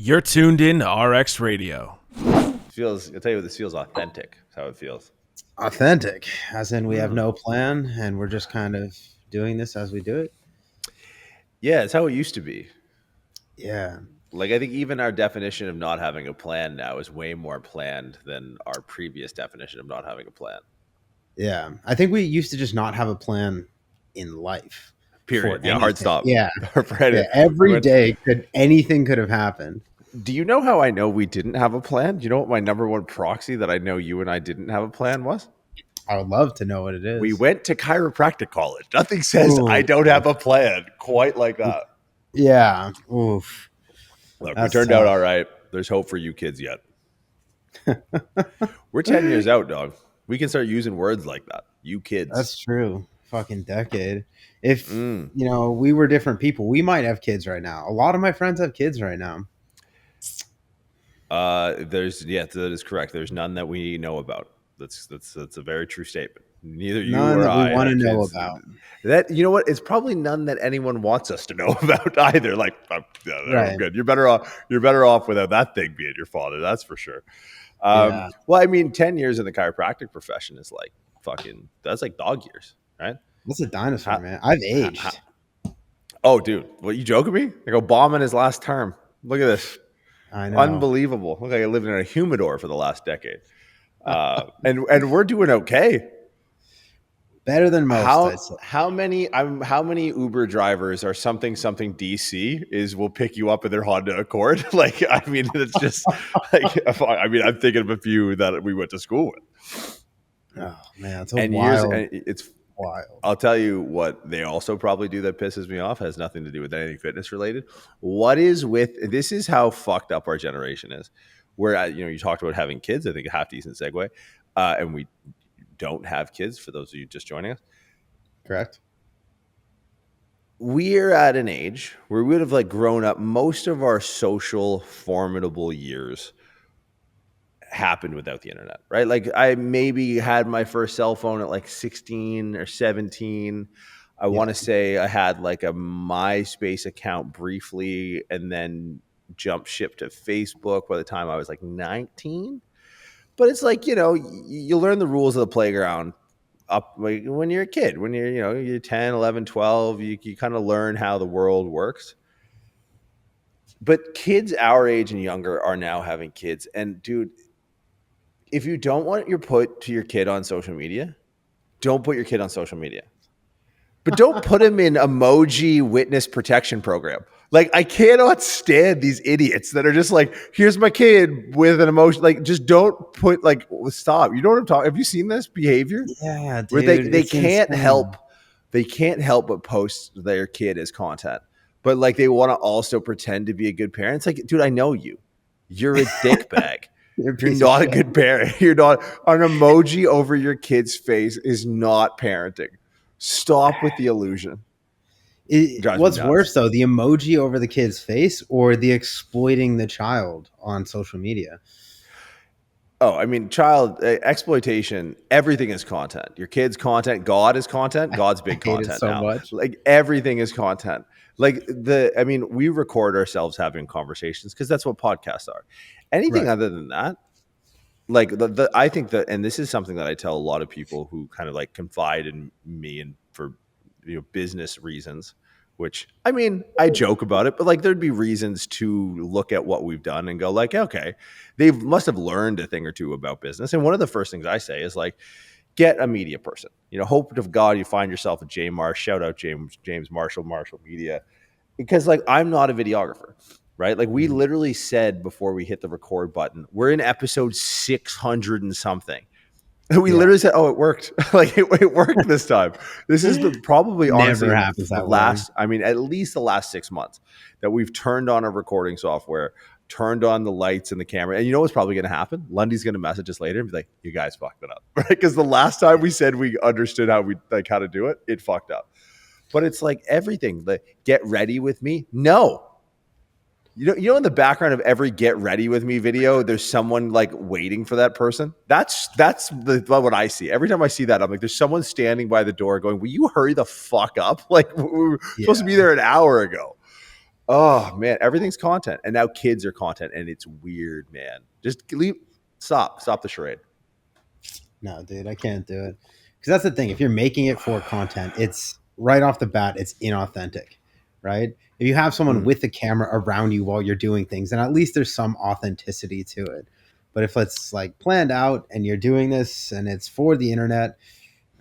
You're tuned in to RX Radio. I'll tell you what, this feels authentic. That's how it feels. Authentic, as in we have no plan and we're just kind of doing this as we do it. Yeah, it's how it used to be. Yeah. Like, I think even our definition of not having a plan now is way more planned than our previous definition of not having a plan. Yeah. I think we used to just not have a plan in life. Period. Yeah, hard stop. Yeah. Yeah, every day anything could have happened. Do you know how I know we didn't have a plan? Do you know what my number one proxy that I know you and I didn't have a plan was? I would love to know what it is. We went to chiropractic college. Nothing says I don't have a plan quite like that. Yeah. Oof. Look, we turned out all right. There's hope for you kids yet. We're 10 years out, dog. We can start using words like that. You kids. That's true. Fucking decade. If, we were different people, we might have kids right now. A lot of my friends have kids right now. That is correct. There's none that we know about. That's a very true statement. Neither you none or that I we want to know kids. about. That, you know what? It's probably none that anyone wants us to know about either. Like, right. Good. You're better off without that thing being your father. That's for sure. Well, I mean, 10 years in the chiropractic profession is like that's like dog years, right? That's a dinosaur, man. I've aged. Oh, dude. What, you joking me? Like Obama in his last term. Look at this. I know. Unbelievable. Look like I lived in a humidor for the last decade. And we're doing okay. Better than most. How many Uber drivers are something DC will pick you up in their Honda Accord? Like, I mean, it's just like, I mean, I'm thinking of a few that we went to school with. Oh man, it's wild. I'll tell you what they also probably do that pisses me off. Has nothing to do with anything fitness related. This is how fucked up our generation is. Where you talked about having kids. I think a half decent segue, and we don't have kids. For those of you just joining us, correct. We're at an age where we would have grown up. Most of our social formidable years happened without the internet, right? Like, I maybe had my first cell phone at 16 or 17. I want to say I had a MySpace account briefly and then jumped ship to Facebook by the time I was 19. But it's you learn the rules of the playground up when you're a kid. When you're 10, 11, 12, you kind of learn how the world works. But kids our age and younger are now having kids. And dude, if you don't want your kid on social media, don't put your kid on social media. But don't put him in Emoji witness protection program. I cannot stand these idiots that are just here's my kid with an emoji. Just don't put stop. You know what I'm talking? Have you seen this behavior? Yeah, dude. Where they can't help. They can't help but post their kid as content. But they want to also pretend to be a good parent. It's dude, I know you. You're a dick bag. You're not a good parent. You're not. An emoji over your kid's face is not parenting. Stop with the illusion. What's worse, though, the emoji over the kid's face or the exploiting the child on social media? Oh, I mean, child exploitation, everything is content. Your kid's content, God is content. God's big content now. Much. Everything is content. We record ourselves having conversations because that's what podcasts are. Anything other than that, I think that, and this is something that I tell a lot of people who kind of confide in me and for business reasons, which I joke about it, but there'd be reasons to look at what we've done and go okay, they must have learned a thing or two about business. And one of the first things I say is get a media person. Hope to God you find yourself a J Marsh. Shout out James Marshall Media, because I'm not a videographer. Right? We literally said before we hit the record button, we're in episode 600 and something. And we literally said, oh, it worked. It worked this time. This is probably honestly at least the last 6 months that we've turned on our recording software, turned on the lights and the camera. And you know what's probably going to happen? Lundy's going to message us later and be like, you guys fucked it up. Right? Because the last time we said we understood how to do it, it fucked up. But it's everything. Get ready with me. No. You know, in the background of every "Get Ready with Me" video, there's someone waiting for that person. That's what I see every time I see that. I'm there's someone standing by the door going, "Will you hurry the fuck up?" We were supposed to be there an hour ago. Oh man, everything's content, and now kids are content, and it's weird, man. Just stop the charade. No, dude, I can't do it. Because that's the thing. If you're making it for content, it's right off the bat, it's inauthentic, right? If you have someone with the camera around you while you're doing things, then at least there's some authenticity to it. But if it's like planned out and you're doing this and it's for the internet,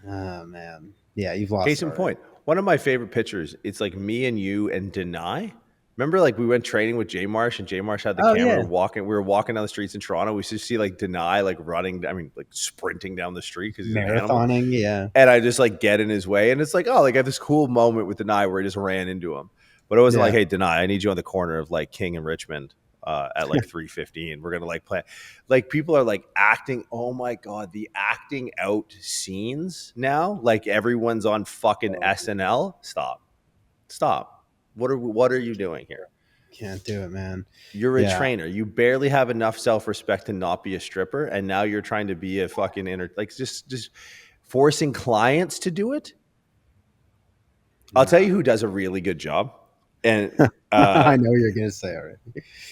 oh man, yeah, you've lost. Case in point, one of my favorite pictures. It's like me and you and Deny. Remember, like we went training with J Marsh, and J Marsh had the camera. Yeah. We were walking down the streets in Toronto. We just see like Deny like running. I mean, like sprinting down the street because he's an animal. Yeah. And I just like get in his way, and it's like, oh, like I have this cool moment with Deny where I just ran into him. But it wasn't like, hey, Deny, I need you on the corner of like King and Richmond at like 3:15. We're gonna like play. Like people are like acting. Oh my god, the acting out scenes now. Like everyone's on fucking SNL. Stop. What are you doing here? Can't do it, man. You're a trainer. You barely have enough self-respect to not be a stripper, and now you're trying to be a fucking like just forcing clients to do it. I'll tell you who does a really good job. And I know you're gonna say already.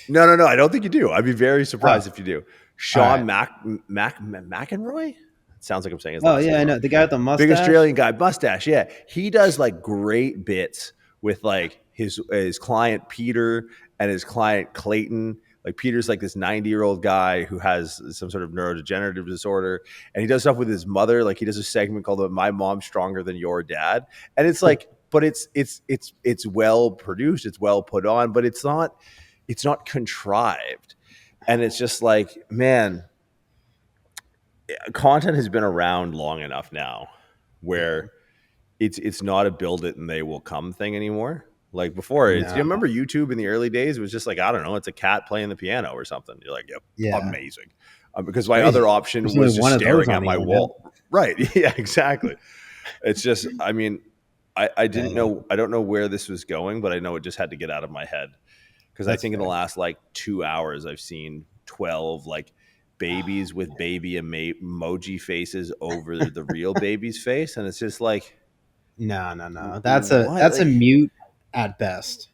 No. I don't think you do. I'd be very surprised if you do. Sean McEnroy. Sounds like I'm saying his last name. I know the guy with the mustache. Big Australian guy, mustache. Yeah, he does like great bits with like his client Peter and his client Clayton. Like Peter's like this 90-year-old guy who has some sort of neurodegenerative disorder, and he does stuff with his mother. Like he does a segment called "My Mom's Stronger Than Your Dad," and it's like, but it's well produced, it's well put on, but it's not contrived, and it's just like, man, content has been around long enough now where it's not a build it and they will come thing anymore. Like before, do you remember YouTube in the early days? It was just like, I don't know, it's a cat playing the piano or something. You're like, yep, amazing. Because my other option was just staring at my wall. Right. Yeah, exactly. It's just, I mean, I didn't know, I don't know where this was going, but I know it just had to get out of my head. Because I think in the last like 2 hours, I've seen 12 like babies with baby emoji faces over the real baby's face. And it's just like, no. That's a mute at best.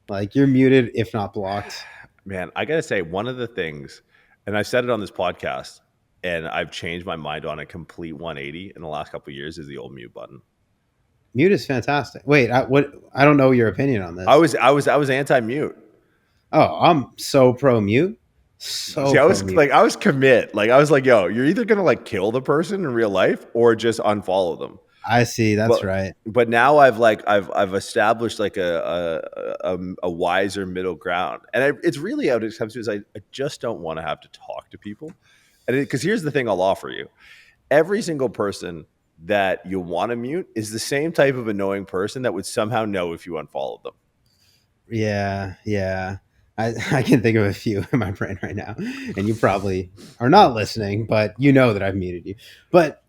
Like you're muted, if not blocked. Man, I got to say, one of the things, and I said it on this podcast, and I've changed my mind on a complete 180 in the last couple of years, is the old mute button. Mute is fantastic. Wait, I don't know your opinion on this. I was anti-mute. Oh, I'm so pro mute. See, I was commit. Like I was like, yo, you're either gonna like kill the person in real life or just unfollow them. I see. That's right. But now I've established like a wiser middle ground, and it's really out it comes to is I just don't want to have to talk to people, and because here's the thing I'll offer you: every single person that you want to mute is the same type of annoying person that would somehow know if you unfollowed them. Yeah. I can think of a few in my brain right now, and you probably are not listening, but you know that I've muted you. But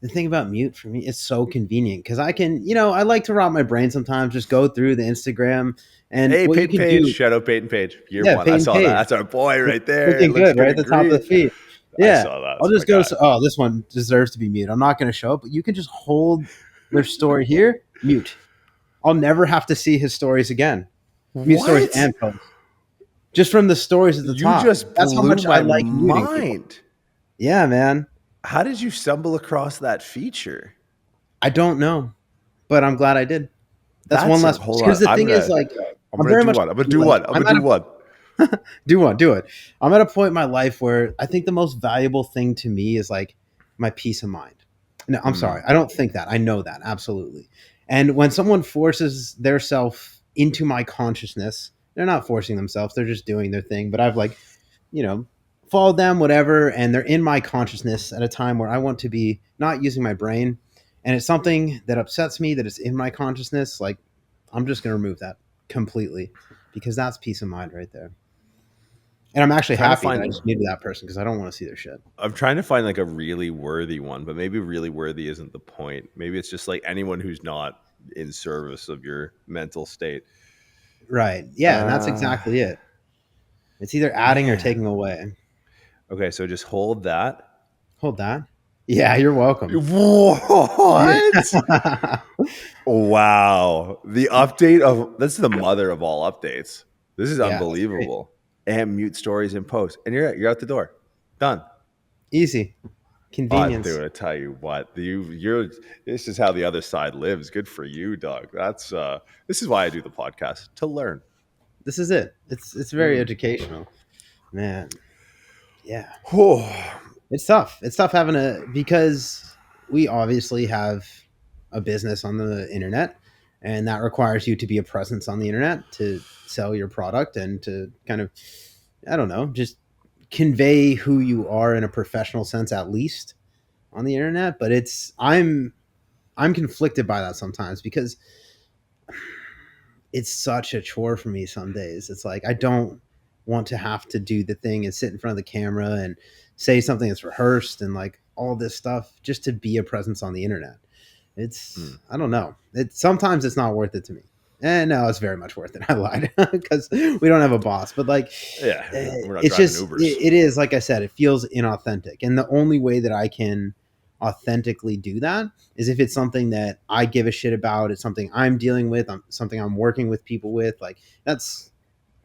the thing about mute for me, it's so convenient because I can, I like to rot my brain sometimes, just go through the Instagram and hey, Peyton Page, shout out Peyton Page, year one. Peyton I saw Page. that. That's our boy right there. Looking good, right at the top of the feed. Yeah, I saw that. I'll just go. Oh, this one deserves to be mute. I'm not going to show it, but you can just hold their story here, mute. I'll never have to see his stories again. Mute stories and posts. Just from the stories at the top. That's how much I like mind. Yeah, man. How did you stumble across that feature? I don't know, but I'm glad I did. That's one less. Because the thing is, like, I'm gonna do one. Do it. I'm at a point in my life where I think the most valuable thing to me is like my peace of mind. No, I'm sorry. I don't think that. I know that absolutely. And when someone forces their self into my consciousness, they're not forcing themselves. They're just doing their thing. But I've like, followed them, whatever. And they're in my consciousness at a time where I want to be not using my brain. And it's something that upsets me that is in my consciousness. Like, I'm just going to remove that completely because that's peace of mind right there. And I'm actually happy that I just muted that person because I don't want to see their shit. I'm trying to find like a really worthy one, but maybe really worthy isn't the point. Maybe it's just like anyone who's not in service of your mental state. Right. Yeah, and that's exactly it. It's either adding or taking away. Okay, so just hold that. Hold that. Yeah, you're welcome. What? Wow. The update of this is the mother of all updates. This is Yeah, that's great. unbelievable. And mute stories in post. And you're out the door. Done. Easy. Oh, Convenience. dude, I tell you what, you're this is how the other side lives. Good for you, Doug. That's this is why I do the podcast, to learn. This is it. It's very educational. Man. Yeah. Whew. It's tough. It's tough having a because we obviously have a business on the internet, and that requires you to be a presence on the internet to sell your product and to kind of, I don't know, just convey who you are in a professional sense at least on the internet. But I'm conflicted by that sometimes because it's such a chore for me some days. It's like I don't want to have to do the thing and sit in front of the camera and say something that's rehearsed and like all this stuff just to be a presence on the internet. It's I don't know. Sometimes it's not worth it to me. And no, it's very much worth it. I lied because we don't have a boss, but like Yeah, we're not it's driving just Ubers. it is like I said, it feels inauthentic, and the only way that I can authentically do that is if it's something that I give a shit about. It's something I'm dealing with. Something I'm working with people with. Like that's,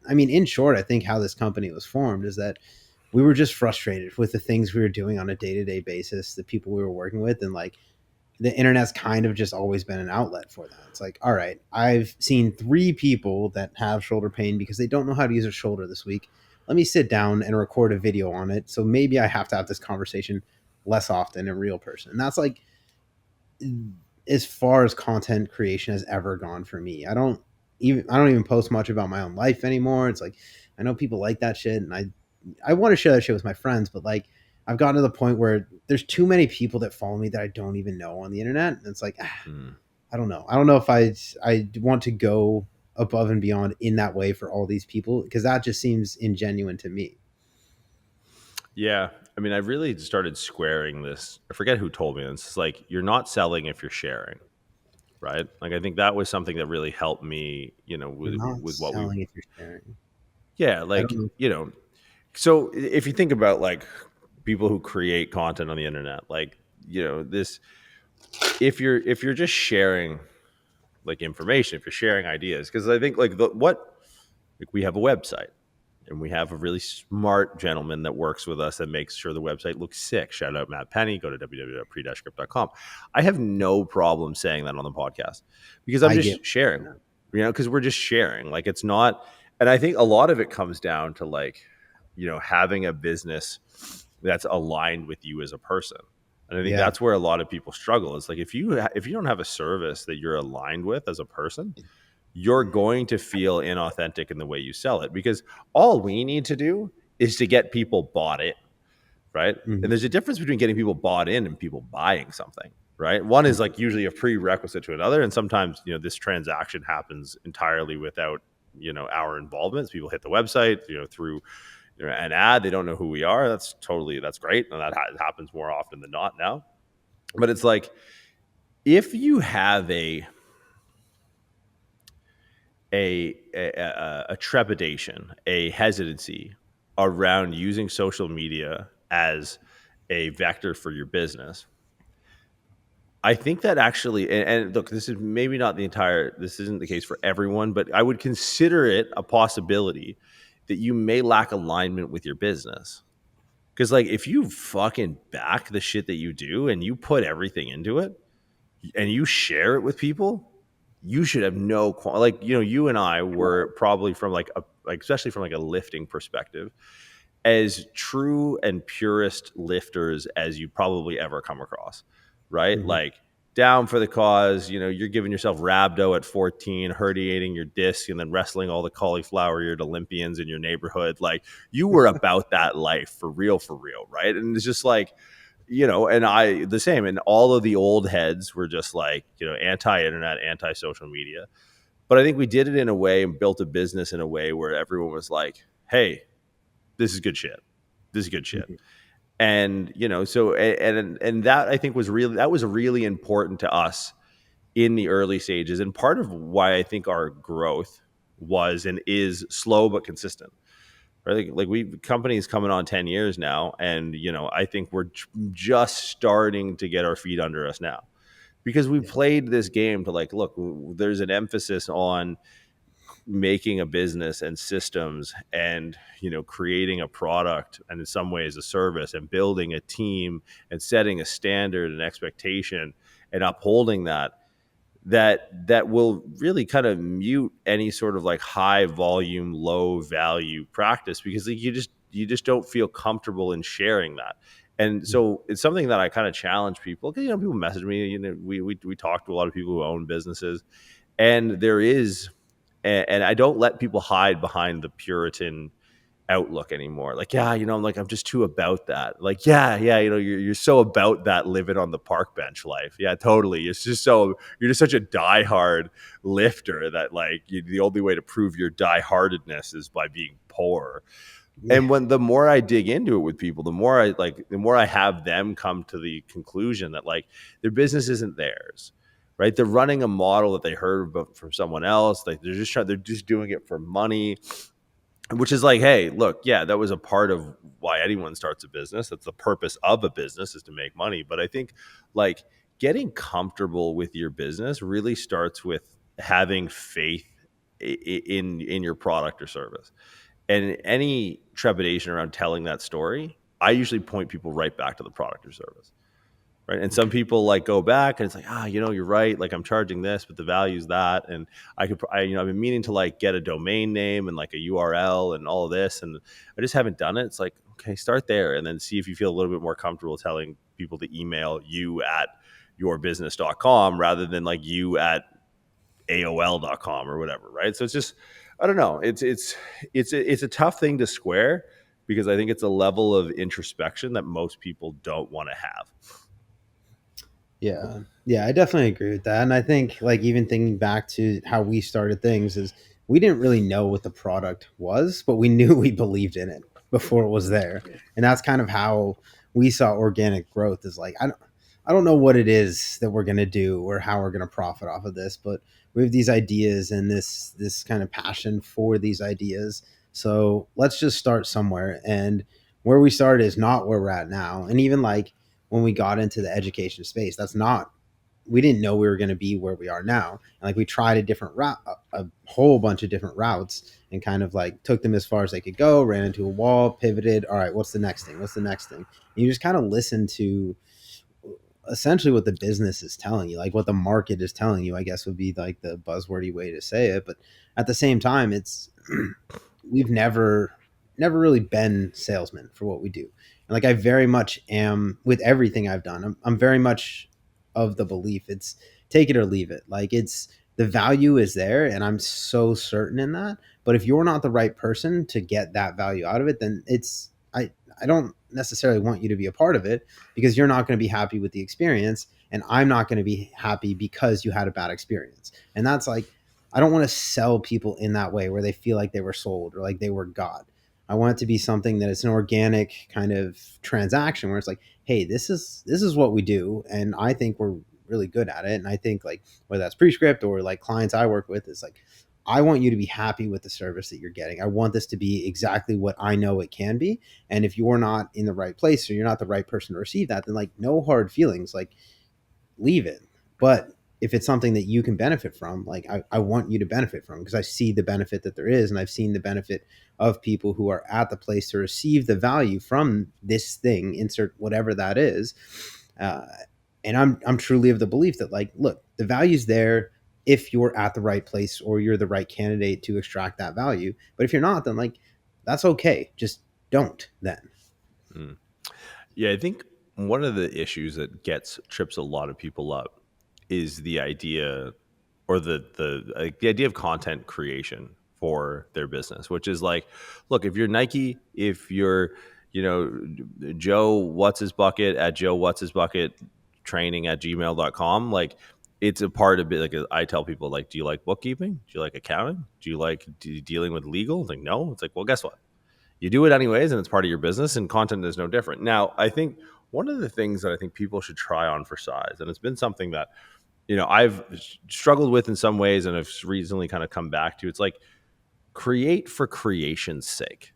I mean, in short, I think how this company was formed is that we were just frustrated with the things we were doing on a day to day basis, the people we were working with, and like the internet's kind of just always been an outlet for that. It's like, all right, I've seen 3 people that have shoulder pain because they don't know how to use a shoulder this week. Let me sit down and record a video on it. So maybe I have to have this conversation less often in real person. And that's like as far as content creation has ever gone for me. I don't even post much about my own life anymore. It's like I know people like that shit, and I want to share that shit with my friends, but like I've gotten to the point where there's too many people that follow me that I don't even know on the internet, and it's like I don't know. I don't know if I want to go above and beyond in that way for all these people because that just seems ingenuine to me. Yeah. I mean, I really started squaring this. I forget who told me this. It's like you're not selling if you're sharing, right? Like I think that was something that really helped me, You're not with what we selling if you're sharing. yeah, I don't like, know. so if you think about like people who create content on the internet, like, this if you're just sharing like information, if you're sharing ideas, because I think like like we have a website and we have a really smart gentleman that works with us that makes sure the website looks sick. Shout out Matt Penny. Go to www.pre-script.com. I have no problem saying that on the podcast because I'm I get just sharing, because we're just sharing. Like it's not, and I think a lot of it comes down to like, having a business that's aligned with you as a person. And I think yeah. that's where a lot of people struggle. Is like if you don't have a service that you're aligned with as a person, you're going to feel inauthentic in the way you sell it because all we need to do is to get people bought in, right? Mhm. And there's a difference between getting people bought in and people buying something, right? One is like usually a prerequisite to another, and sometimes this transaction happens entirely without our involvement. So people hit the website through an ad. They don't know who we are. That's great, and that happens more often than not now. But it's like if you have a trepidation, a hesitancy around using social media as a vector for your business, I think that actually, and look, this is maybe not this isn't the case for everyone, but I would consider it a possibility that you may lack alignment with your business. Because like if you fucking back the shit that you do and you put everything into it and you share it with people, you should have like you and I were probably from especially from like a lifting perspective, as true and purest lifters as you probably ever come across, right? Mhm. Like down for the cause, you're giving yourself rhabdo at 14, herniating your disc, and then wrestling all the cauliflower-eared Olympians in your neighborhood. Like you were about that life for real, right? And it's just like, and I the same, and all of the old heads were just like, anti-internet, anti-social media. But I think we did it in a way and built a business in a way where everyone was like, hey, this is good shit. This is good shit. Mhm. And, so, and that I think was really important to us in the early stages. And part of why I think our growth was and is slow but consistent, right? Like we companies coming on 10 years now, and I think we're just starting to get our feet under us now, because we played this game to like, look, there's an emphasis on making a business and systems, and creating a product, and in some ways a service, and building a team, and setting a standard and expectation, and upholding that will really kind of mute any sort of like high volume, low value practice, because like you just don't feel comfortable in sharing that. And so it's something that I kind of challenge people, because people message me, we talk to a lot of people who own businesses, and there is, and I don't let people hide behind the Puritan outlook anymore. Like, yeah, I'm just too about that. Like, yeah, you're so about that living on the park bench life. Yeah, totally. It's just you're just such a diehard lifter that like the only way to prove your diehardedness is by being poor. Yeah. And the more I dig into it with people, the more I have them come to the conclusion that like their business isn't theirs. Right? They're running a model that they heard about from someone else. Like they're just doing it for money, which is like, hey, look, yeah, that was a part of why anyone starts a business. That's the purpose of a business, is to make money. But I think like getting comfortable with your business really starts with having faith in your product or service. And any trepidation around telling that story, I usually point people right back to the product or service. Right. And some people like go back and it's like, you're right. Like I'm charging this, but the value's that. And I've been meaning to like get a domain name and like a URL and all of this. And I just haven't done it. It's like, okay, start there and then see if you feel a little bit more comfortable telling people to email you at yourbusiness.com rather than like you at AOL.com or whatever. Right. So it's just, I don't know. It's a tough thing to square, because I think it's a level of introspection that most people don't want to have. Yeah. Yeah, I definitely agree with that. And I think like even thinking back to how we started things is we didn't really know what the product was, but we knew we believed in it before it was there. And that's kind of how we saw organic growth is like I don't know what it is that we're going to do or how we're going to profit off of this, but we have these ideas and this kind of passion for these ideas. So let's just start somewhere. And where we started is not where we're at now. And even like when we got into the education space, that's not, we didn't know we were going to be where we are now. And like we tried a different route, a whole bunch of different routes, and kind of like took them as far as they could go, ran into a wall, pivoted. All right, what's the next thing? What's the next thing? And you just kind of listen to essentially what the business is telling you, like what the market is telling you, I guess would be like the buzzwordy way to say it. But at the same time, it's we've never really been salesmen for what we do. And like I very much am with everything I've done. I'm very much of the belief it's take it or leave it. Like it's the value is there and I'm so certain in that. But if you're not the right person to get that value out of it, then I don't necessarily want you to be a part of it, because you're not going to be happy with the experience and I'm not going to be happy because you had a bad experience. And that's like I don't want to sell people in that way where they feel like they were sold or like they were God. I want it to be something that it's an organic kind of transaction where it's like, hey, this is what we do, and I think we're really good at it. And I think like whether that's Prescript or like clients I work with, is like I want you to be happy with the service that you're getting. I want this to be exactly what I know it can be. And if you're not in the right place or you're not the right person to receive that, then like no hard feelings. Like leave it. But if it's something that you can benefit from, like I want you to benefit from, because I see the benefit that there is, and I've seen the benefit of people who are at the place to receive the value from this thing, insert whatever that is. Uh, and I'm truly of the belief that like, look, the value's there if you're at the right place or you're the right candidate to extract that value. But if you're not, then like that's okay. Just don't then. Mm. Yeah, I think one of the issues that trips a lot of people up is the idea, or the idea of content creation for their business, which is like, look, if you're Nike, if you're Joe what's his bucket at Joe what's his bucket training at gmail.com, like it's a part of it. Like I tell people, like, do you like bookkeeping? Do you like accounting? Do you like dealing with legal? It's like, no. It's like, well, guess what? You do it anyways, and it's part of your business, and content is no different. Now, I think one of the things that I think people should try on for size, and it's been something that, I've struggled with in some ways, and I've recently kind of come back to, it's like create for creation's sake,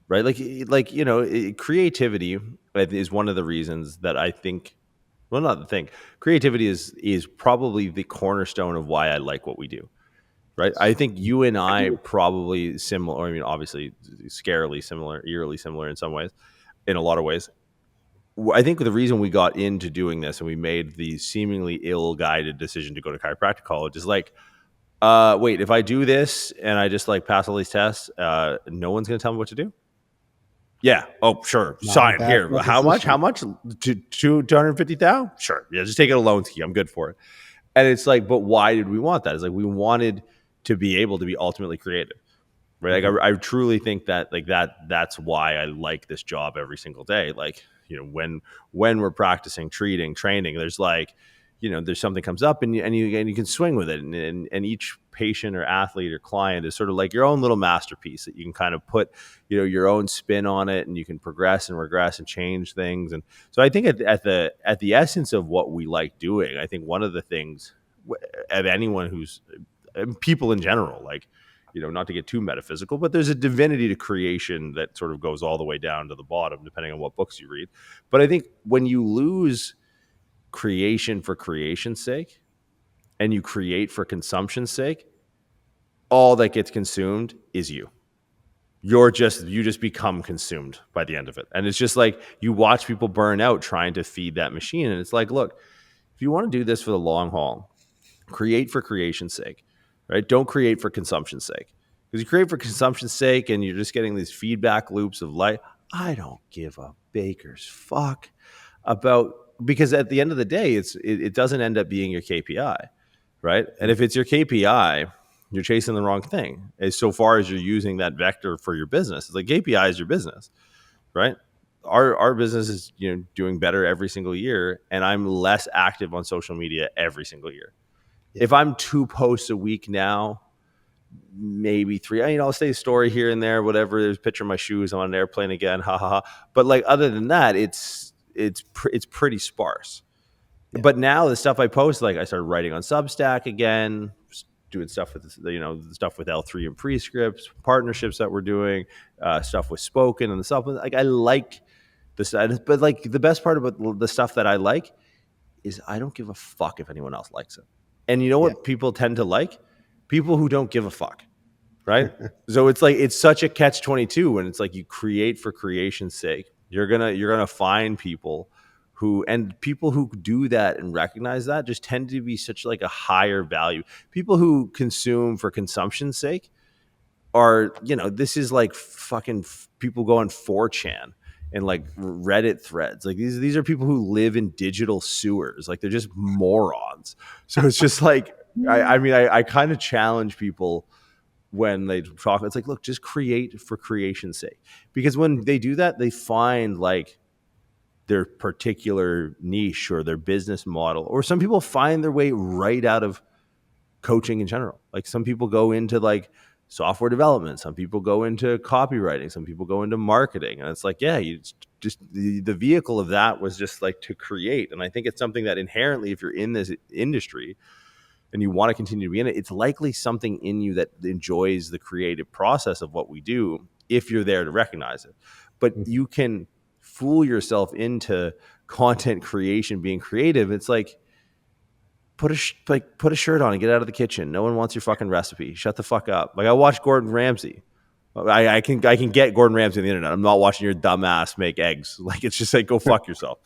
right? Like creativity is one of the reasons that I think. Well, not the thing. Creativity is probably the cornerstone of why I like what we do. Right. I think you and I probably similar. I mean, obviously, scarily similar, eerily similar in some ways, in a lot of ways. I think the reason we got into doing this and we made the seemingly ill-guided decision to go to chiropractic college is like, wait, if I do this and I just like pass all these tests, no one's going to tell me what to do. Yeah. Oh, sure. Not a Sign bad here. How much? proposition. How much? 250,000? Sure. Yeah. Just take it a loan ski. I'm good for it. And it's like, but why did we want that? It's like we wanted to be able to be ultimately creative, right? Like I truly think that that's why I like this job every single day. Like, when we're practicing, treating, training, there's like, there's something comes up and you can swing with it. And each patient or athlete or client is sort of like your own little masterpiece that you can kind of put, your own spin on it, and you can progress and regress and change things. And so I think at the essence of what we like doing, I think one of the things of anyone who's people in general, like, not to get too metaphysical, but there's a divinity to creation that sort of goes all the way down to the bottom, depending on what books you read. But I think when you lose creation for creation's sake and you create for consumption's sake, all that gets consumed is you. You just become consumed by the end of it. And it's just like you watch people burn out trying to feed that machine. And it's like, look, if you want to do this for the long haul, create for creation's sake, right? Don't create for consumption's sake. Because you create for consumption's sake and you're just getting these feedback loops of like, I don't give a baker's fuck about, because at the end of the day, it doesn't end up being your KPI, right? And if it's your KPI, you're chasing the wrong thing. As so far as you're using that vector for your business, it's like KPI is your business, right? Our business is doing better every single year, and I'm less active on social media every single year. Yeah. If I'm 2 posts a week now, maybe 3, I'll say a story here and there, whatever. There's a picture of my shoes. I'm on an airplane again, ha ha ha. But like other than that, it's pretty sparse. Yeah. But now the stuff I post, like I started writing on Substack again, doing stuff with the stuff with L3 and Prescripts, partnerships that we're doing, stuff with Spoken and the stuff. Like I like this, but like the best part about the stuff that I like is I don't give a fuck if anyone else likes it. And you know what people tend to like? People who don't give a fuck, right? So it's like it's such a catch-22 when it's like you create for creation's sake. You're gonna find people who do that and recognize that just tend to be such like a higher value. People who consume for consumption's sake are, this is like fucking people go on 4chan and like Reddit threads. Like these are people who live in digital sewers. Like they're just morons. So it's just like, I kind of challenge people when they talk. It's like, look, just create for creation's sake. Because when they do that, they find like their particular niche or their business model. Or some people find their way right out of coaching in general. Like some people go into like software development, some people go into copywriting, some people go into marketing, and it's like, yeah, you just the vehicle of that was just like to create. And I think it's something that inherently, if you're in this industry and you want to continue to be in it, it's likely something in you that enjoys the creative process of what we do if you're there to recognize it. But you can fool yourself into content creation being creative. It's like, put a shirt on and get out of the kitchen. No one wants your fucking recipe. Shut the fuck up. Like I watch Gordon Ramsay. I can get Gordon Ramsay on the internet. I'm not watching your dumb ass make eggs. Like it's just like, go fuck yourself.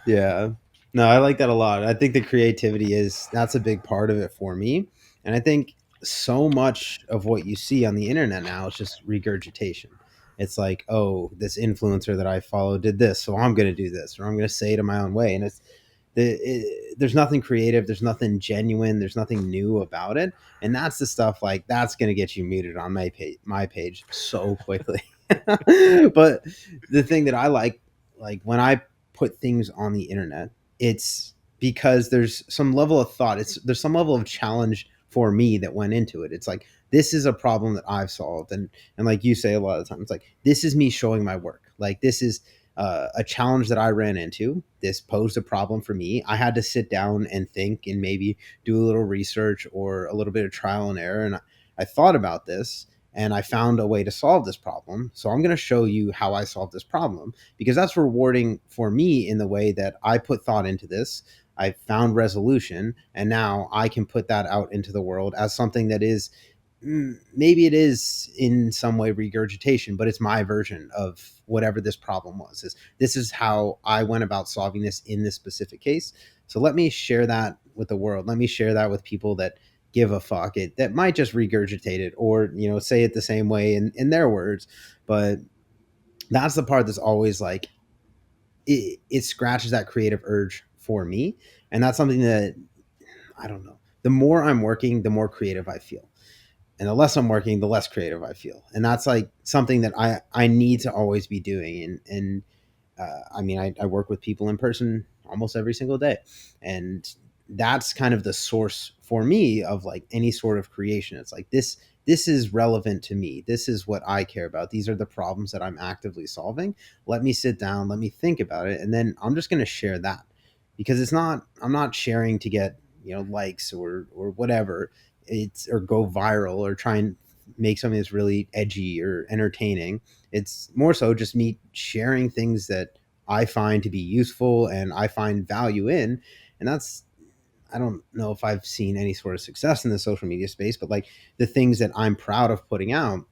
Yeah. No, I like that a lot. I think the creativity that's a big part of it for me. And I think so much of what you see on the internet now is just regurgitation. It's like, oh, this influencer that I follow did this, so I'm going to do this, or I'm going to say it in my own way. And there's nothing creative, there's nothing genuine, there's nothing new about it. And that's the stuff like that's going to get you muted on my page so quickly. But the thing that I like when I put things on the internet, it's because there's some level of thought. There's some level of challenge for me that went into it. It's like, this is a problem that I've solved. And like you say a lot of the time, it's like, this is me showing my work. Like this is a challenge that I ran into. This posed a problem for me. I had to sit down and think and maybe do a little research or a little bit of trial and error. And I thought about this and I found a way to solve this problem. So I'm going to show you how I solved this problem, because that's rewarding for me in the way that I put thought into this. I found resolution, and now I can put that out into the world as something that is, maybe it is in some way regurgitation, but it's my version of whatever this problem was. This is how I went about solving this in this specific case. So let me share that with the world. Let me share that with people that give a fuck, that might just regurgitate it, or say it the same way in their words. But that's the part that's always like, it scratches that creative urge for me. And that's something that, I don't know, the more I'm working, the more creative I feel, and the less I'm working, the less creative I feel. And that's like something that I need to always be doing. And I mean, I work with people in person almost every single day, and that's kind of the source for me of like any sort of creation. It's like, this is relevant to me. This is what I care about. These are the problems that I'm actively solving. Let me sit down, let me think about it, and then I'm just going to share that, because I'm not sharing to get likes or whatever, or go viral or try and make something that's really edgy or entertaining. It's more so just me sharing things that I find to be useful and I find value in. And that's, I don't know if I've seen any sort of success in the social media space, but like the things that I'm proud of putting out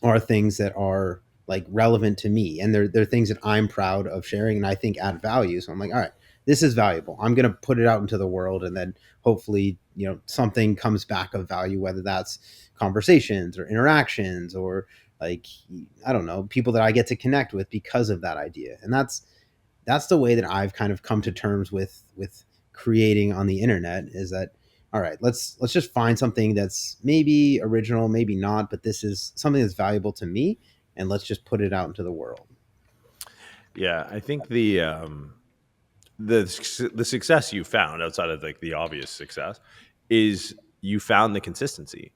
are things that are like relevant to me, and they're things that I'm proud of sharing and I think add value. So I'm like, all right, this is valuable. I'm going to put it out into the world, and then hopefully, something comes back of value, whether that's conversations or interactions, or like, I don't know, people that I get to connect with because of that idea. And that's the way that I've kind of come to terms with creating on the internet, is that, all right, let's just find something that's maybe original, maybe not, but this is something that's valuable to me, and let's just put it out into the world. Yeah, I think the success you found outside of like the obvious success is you found the consistency,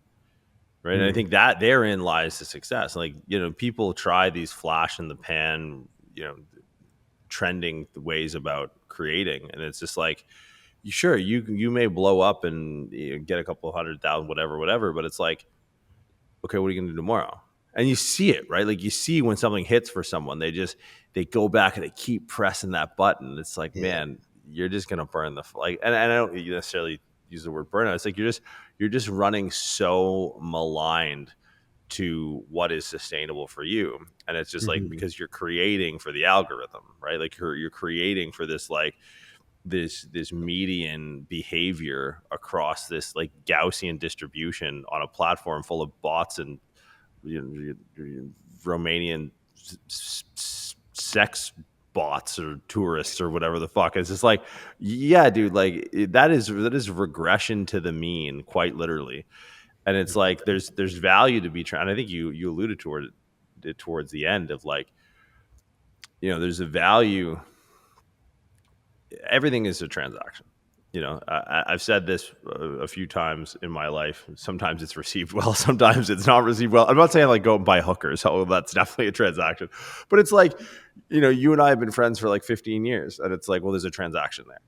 right? And I think that therein lies the success. Like, people try these flash in the pan, trending ways about creating, and it's just like, sure, you may blow up and get a couple of 100,000, whatever, but it's like, okay, what are you going to do tomorrow? And you see it, right? Like, you see when something hits for someone, they go back and they keep pressing that button. It's like, man, you're just going to burn like, and I don't necessarily use the word burnout. It's like, you're just running so maligned to what is sustainable for you. And it's just like, because you're creating for the algorithm, right? Like you're creating for this, like, this median behavior across this like Gaussian distribution on a platform full of bots and Romanian sex bots or tourists or whatever the fuck. It's just like, yeah, dude, like that is regression to the mean, quite literally. And it's like, there's value to be trying. I think you alluded toward it towards the end of like, there's a value. Everything is a transaction. I've said this a few times in my life. Sometimes it's received well, sometimes it's not received well. I'm not saying like go and buy hookers. Oh, that's definitely a transaction. But it's like, you and I have been friends for like 15 years, and it's like, well, there's a transaction there,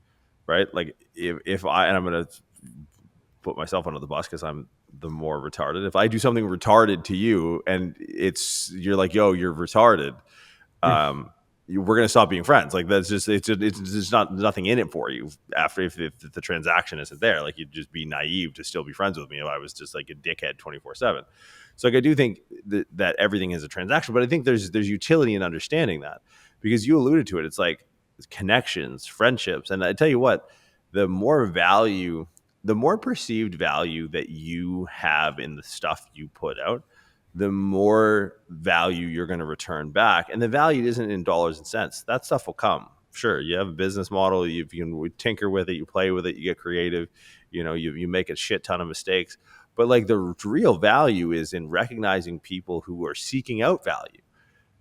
right? Like if and I'm going to put myself under the bus because I'm the more retarded. If I do something retarded to you and you're like, yo, you're retarded, we're going to stop being friends. Like, that's just, it's just not nothing in it for you after, if the transaction isn't there. Like, you'd just be naive to still be friends with me if I was just like a dickhead 24/7. So like, I do think that everything is a transaction, but I think there's utility in understanding that, because you alluded to it. It's like, it's connections, friendships. And I tell you what, the more perceived value that you have in the stuff you put out, the more value you're going to return back. And the value isn't in dollars and cents. That stuff will come. Sure, you have a business model, you can tinker with it, you play with it, you get creative, you make a shit ton of mistakes. But like, the real value is in recognizing people who are seeking out value,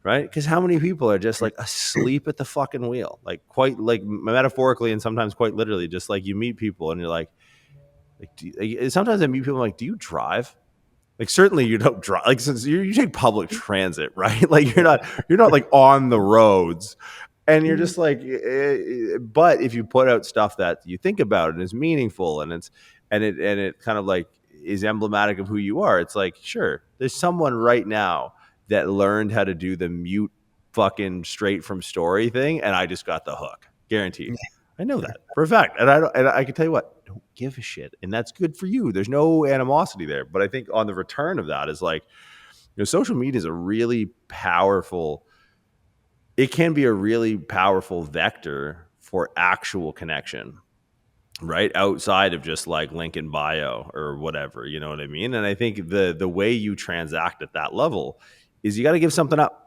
right? Because how many people are just like asleep at the fucking wheel, like, quite like metaphorically and sometimes quite literally, just like you meet people and you're like sometimes I meet people, I'm like, do you drive? Like, certainly you don't drive. Like, since you take public transit, right? Like, you're not like on the roads, and you're just like, but if you put out stuff that you think about and is meaningful, and it kind of like is emblematic of who you are. It's like, sure, there's someone right now that learned how to do the mute fucking straight from story thing, and I just got the hook, guaranteed. I know that for a fact, and I can tell you what, don't give a shit, and that's good for you. There's no animosity there, but I think on the return of that is like, social media is a really powerful. It can be a really powerful vector for actual connection, right? Outside of just like link in bio or whatever, you know what I mean? And I think the way you transact at that level is you got to give something up.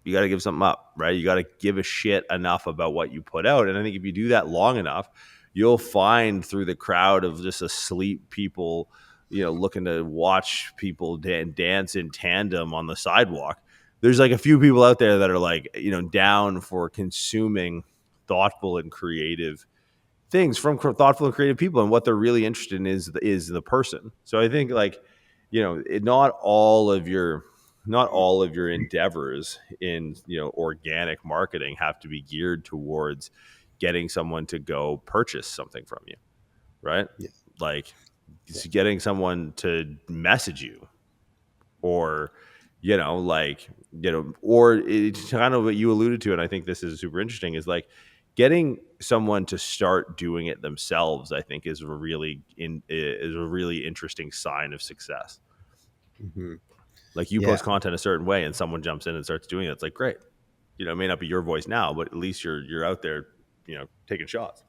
You got to give something up, right? You got to give a shit enough about what you put out. And I think if you do that long enough, you'll find through the crowd of just asleep people, looking to watch people dance in tandem on the sidewalk. There's like a few people out there that are like, down for consuming thoughtful and creative things from thoughtful and creative people. And what they're really interested in is the person. So I think like, not all of your endeavors in organic marketing have to be geared towards getting someone to go purchase something from you, right? Yeah. Like it's getting someone to message you, or or it's kind of what you alluded to, and I think this is super interesting, is like getting someone to start doing it themselves. I think is a really interesting sign of success. Mm-hmm. Like you post content a certain way and someone jumps in and starts doing it. It's like, great. It may not be your voice now, but at least you're out there, taking shots.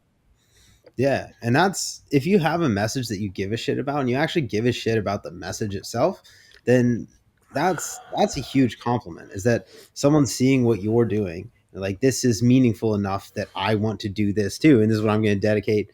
Yeah. And that's, if you have a message that you give a shit about and you actually give a shit about the message itself, then that's a huge compliment, is that someone's seeing what you're doing. Like, this is meaningful enough that I want to do this too. And this is what I'm going to dedicate.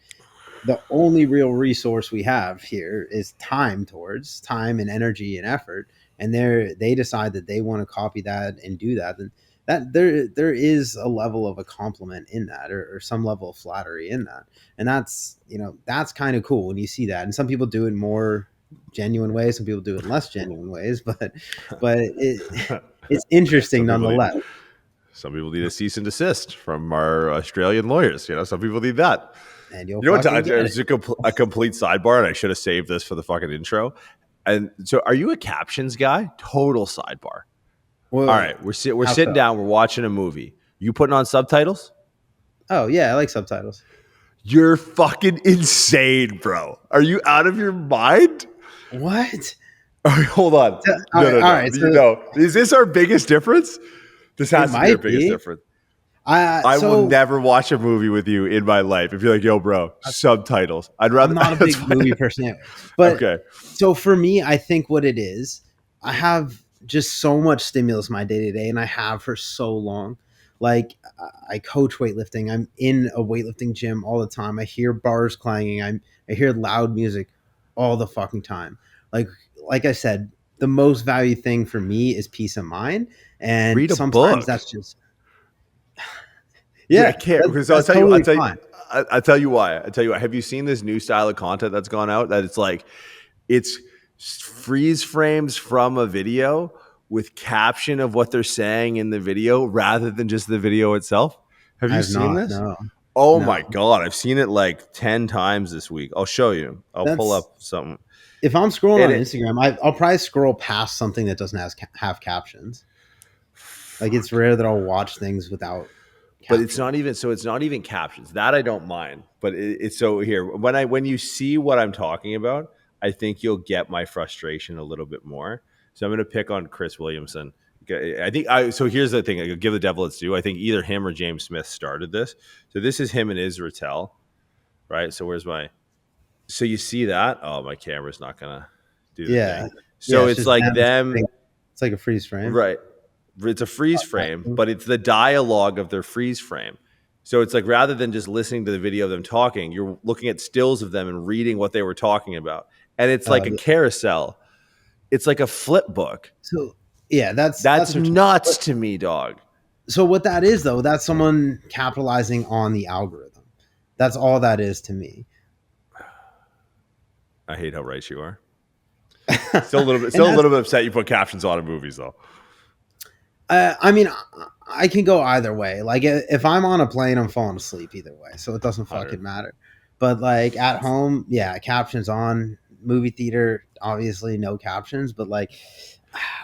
The only real resource we have here is time and energy and effort. And they decide that they want to copy that and do that, then that there is a level of a compliment in that, or some level of flattery in that. And that's kind of cool when you see that. And some people do it in more genuine ways, some people do it in less genuine ways, but it's interesting nonetheless. Some people need a cease and desist from our Australian lawyers. Some people need that. And you'll what? It's a complete sidebar, and I should have saved this for the fucking intro. And so, are you a captions guy? Total sidebar. Well, all right, we're sitting down, we're watching a movie. You putting on subtitles? Oh yeah, I like subtitles. You're fucking insane, bro. Are you out of your mind? What? All right, hold on. No. Is this our biggest difference? This has to be our biggest difference. I will never watch a movie with you in my life if you're like, yo, bro, subtitles. I'd rather. I'm not a big movie person anyway. But okay. So for me, I think what it is, I have just so much stimulus my day to day, and I have for so long. Like, I coach weightlifting. I'm in a weightlifting gym all the time. I hear bars clanging. I hear loud music all the fucking time. Like I said, the most valued thing for me is peace of mind. And read a sometimes book. That's just yeah. I can't, because I'll tell you why. Have you seen this new style of content that's gone out? That it's freeze frames from a video with caption of what they're saying in the video rather than just the video itself. Have you seen this? No. Oh my God. I've seen it like 10 times this week. I'll show you. I'll pull up something. If I'm scrolling on Instagram, I'll probably scroll past something that doesn't have captions. Like, it's rare that I'll watch things without captions. But it's not even captions. That I don't mind. But it's so here. When you see what I'm talking about, I think you'll get my frustration a little bit more. So I'm going to pick on Chris Williamson. So here's the thing. I'll give the devil its due. I think either him or James Smith started this. So this is him and Israel, right? So so you see that? Oh, my camera's not going to do the thing. So it's like them. It's like a freeze frame. Right. It's a freeze frame, but it's the dialogue of their freeze frame. So it's like, rather than just listening to the video of them talking, you're looking at stills of them and reading what they were talking about. And it's like a carousel. It's like a flip book. So yeah, that's nuts to me, dog. So what that is, though, that's someone capitalizing on the algorithm. That's all that is to me. I hate how right you are. Still a little bit upset you put captions on in movies, though. I mean, I can go either way. Like, if I'm on a plane, I'm falling asleep either way, so it doesn't fucking matter. But like at home, yeah, captions on. movie theater, obviously no captions, but like,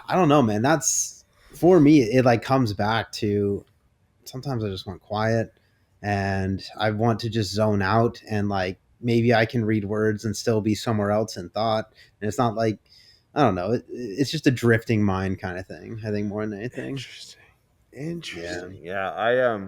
I don't know, man. That's for me. It like comes back to sometimes I just want quiet and I want to just zone out and like maybe I can read words and still be somewhere else in thought. And it's not like I don't know. It's just a drifting mind kind of thing. I think more than anything. Interesting. Yeah. Interesting. Yeah.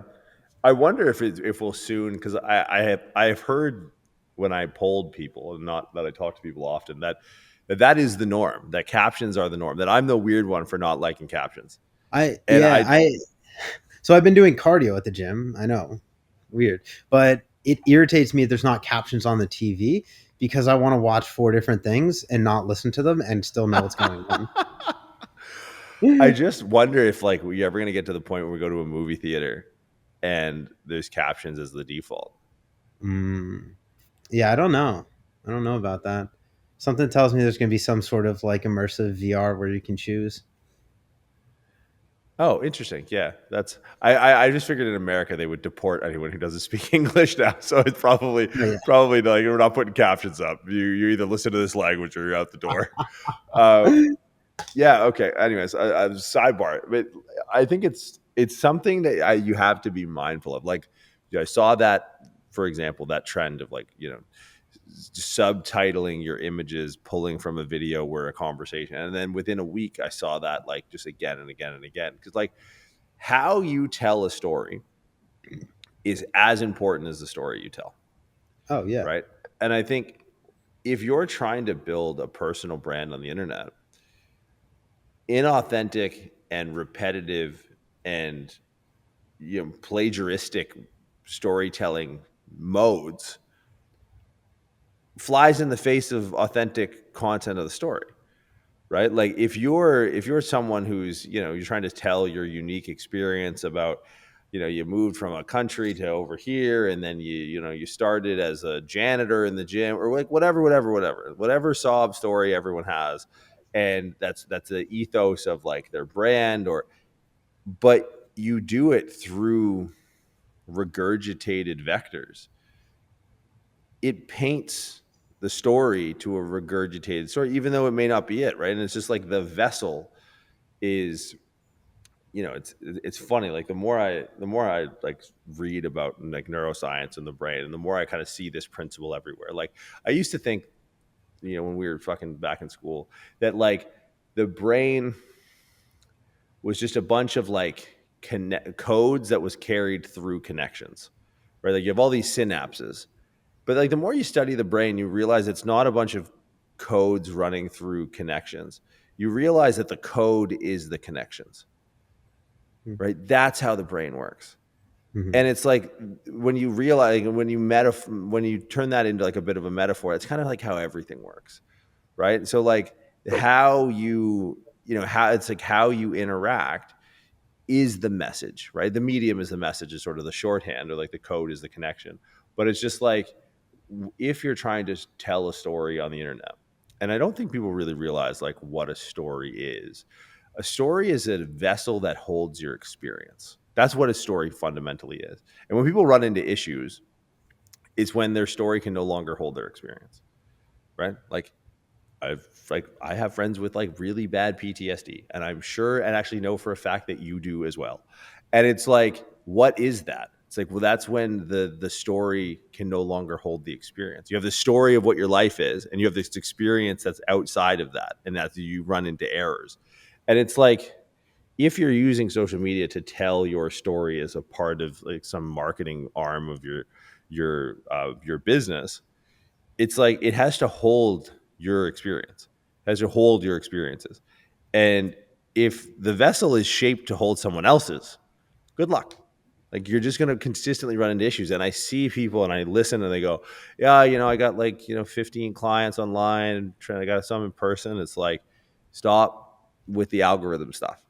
I wonder if we'll soon, because I have heard when I polled people, and not that I talk to people often, that is the norm. That captions are the norm. That I'm the weird one for not liking captions. I And yeah I I So I've been doing cardio at the gym. I know, weird, but it irritates me if there's not captions on the TV because I want to watch four different things and not listen to them and still know what's going on. I just wonder if like we ever gonna get to the point where we go to a movie theater and there's captions as the default. Mm, yeah, I don't know. I don't know about that. Something tells me there's going to be some sort of like immersive VR where you can choose. Oh, interesting. Yeah, that's I just figured in America they would deport anyone who doesn't speak English now. So it's Oh, probably like we're not putting captions up. You either listen to this language or you're out the door. Um, yeah. yeah. Okay. Anyways, sidebar, but I think it's something that you have to be mindful of. Like I saw that, for example, that trend of like subtitling your images, pulling from a video where a conversation, and then within a week I saw that like just again and again and again, because like how you tell a story is as important as the story you tell, Oh yeah. right? And I think if you're trying to build a personal brand on the internet, inauthentic and repetitive and plagiaristic storytelling modes flies in the face of authentic content of the story, right? Like if you're someone who's you're trying to tell your unique experience about you moved from a country to over here, and then you started as a janitor in the gym, or like whatever sob story everyone has, and that's the ethos of like their brand, or but you do it through regurgitated vectors. It paints the story to a regurgitated story, even though it may not be it, right? And it's just like the vessel is, it's funny. Like the more I like read about like neuroscience and the brain, and the more I kind of see this principle everywhere. Like I used to think, when we were fucking back in school, that like the brain was just a bunch of like codes that was carried through connections, right? Like you have all these synapses. But like the more you study the brain, you realize it's not a bunch of codes running through connections. You realize that the code is the connections, right? That's how the brain works. Mm-hmm. And it's like when you realize, when you turn that into like a bit of a metaphor, it's kind of like how everything works, right? So like how how it's like how you interact is the message, right? The medium is the message, is sort of the shorthand, or like the code is the connection. But it's just like if you're trying to tell a story on the internet, and I don't think people really realize like what a story is. A story is a vessel that holds your experience. That's what a story fundamentally is. And when people run into issues, it's when their story can no longer hold their experience, right? Like I have friends with like really bad PTSD, and I'm sure and actually know for a fact that you do as well. And it's like, what is that? It's like, well, that's when the story can no longer hold the experience. You have the story of what your life is, and you have this experience that's outside of that, and that you run into errors. And it's like, if you're using social media to tell your story as a part of like some marketing arm of your business, it's like it has to hold your experience, it has to hold your experiences. And if the vessel is shaped to hold someone else's, good luck. Like you're just going to consistently run into issues. And I see people and I listen and they go, yeah, I got like, 15 clients online, I got some in person. It's like, stop with the algorithm stuff.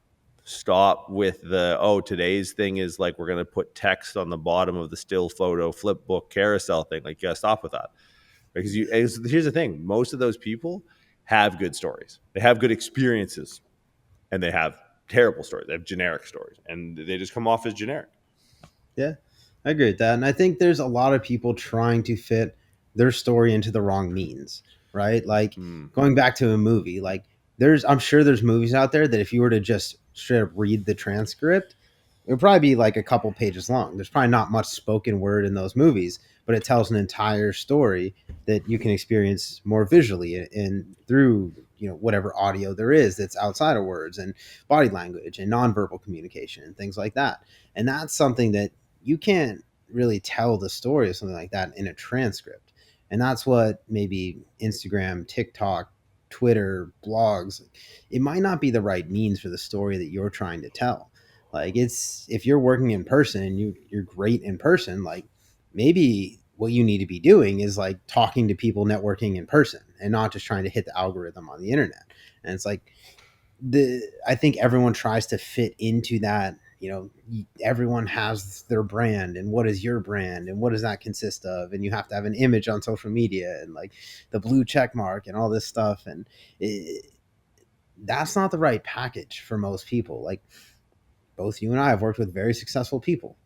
Stop with today's thing is like, we're going to put text on the bottom of the still photo flip book carousel thing. Like, you got to stop with that. Because here's the thing, most of those people have good stories, they have good experiences, and they have terrible stories, they have generic stories, and they just come off as generic. Yeah, I agree with that. And I think there's a lot of people trying to fit their story into the wrong means, right? Like going back to a movie, like I'm sure there's movies out there that if you were to just straight up read the transcript, it would probably be like a couple pages long. There's probably not much spoken word in those movies, but it tells an entire story that you can experience more visually and through, whatever audio there is that's outside of words and body language and nonverbal communication and things like that. And that's something that you can't really tell the story of something like that in a transcript. And that's what maybe Instagram, TikTok, Twitter, blogs, it might not be the right means for the story that you're trying to tell. Like, it's, if you're working in person and you're great in person, like maybe what you need to be doing is like talking to people, networking in person, and not just trying to hit the algorithm on the internet. And it's like, I think everyone tries to fit into that. Everyone has their brand, and what is your brand, and what does that consist of? And you have to have an image on social media, and like the blue check mark and all this stuff. And that's not the right package for most people. Like, both you and I have worked with very successful people.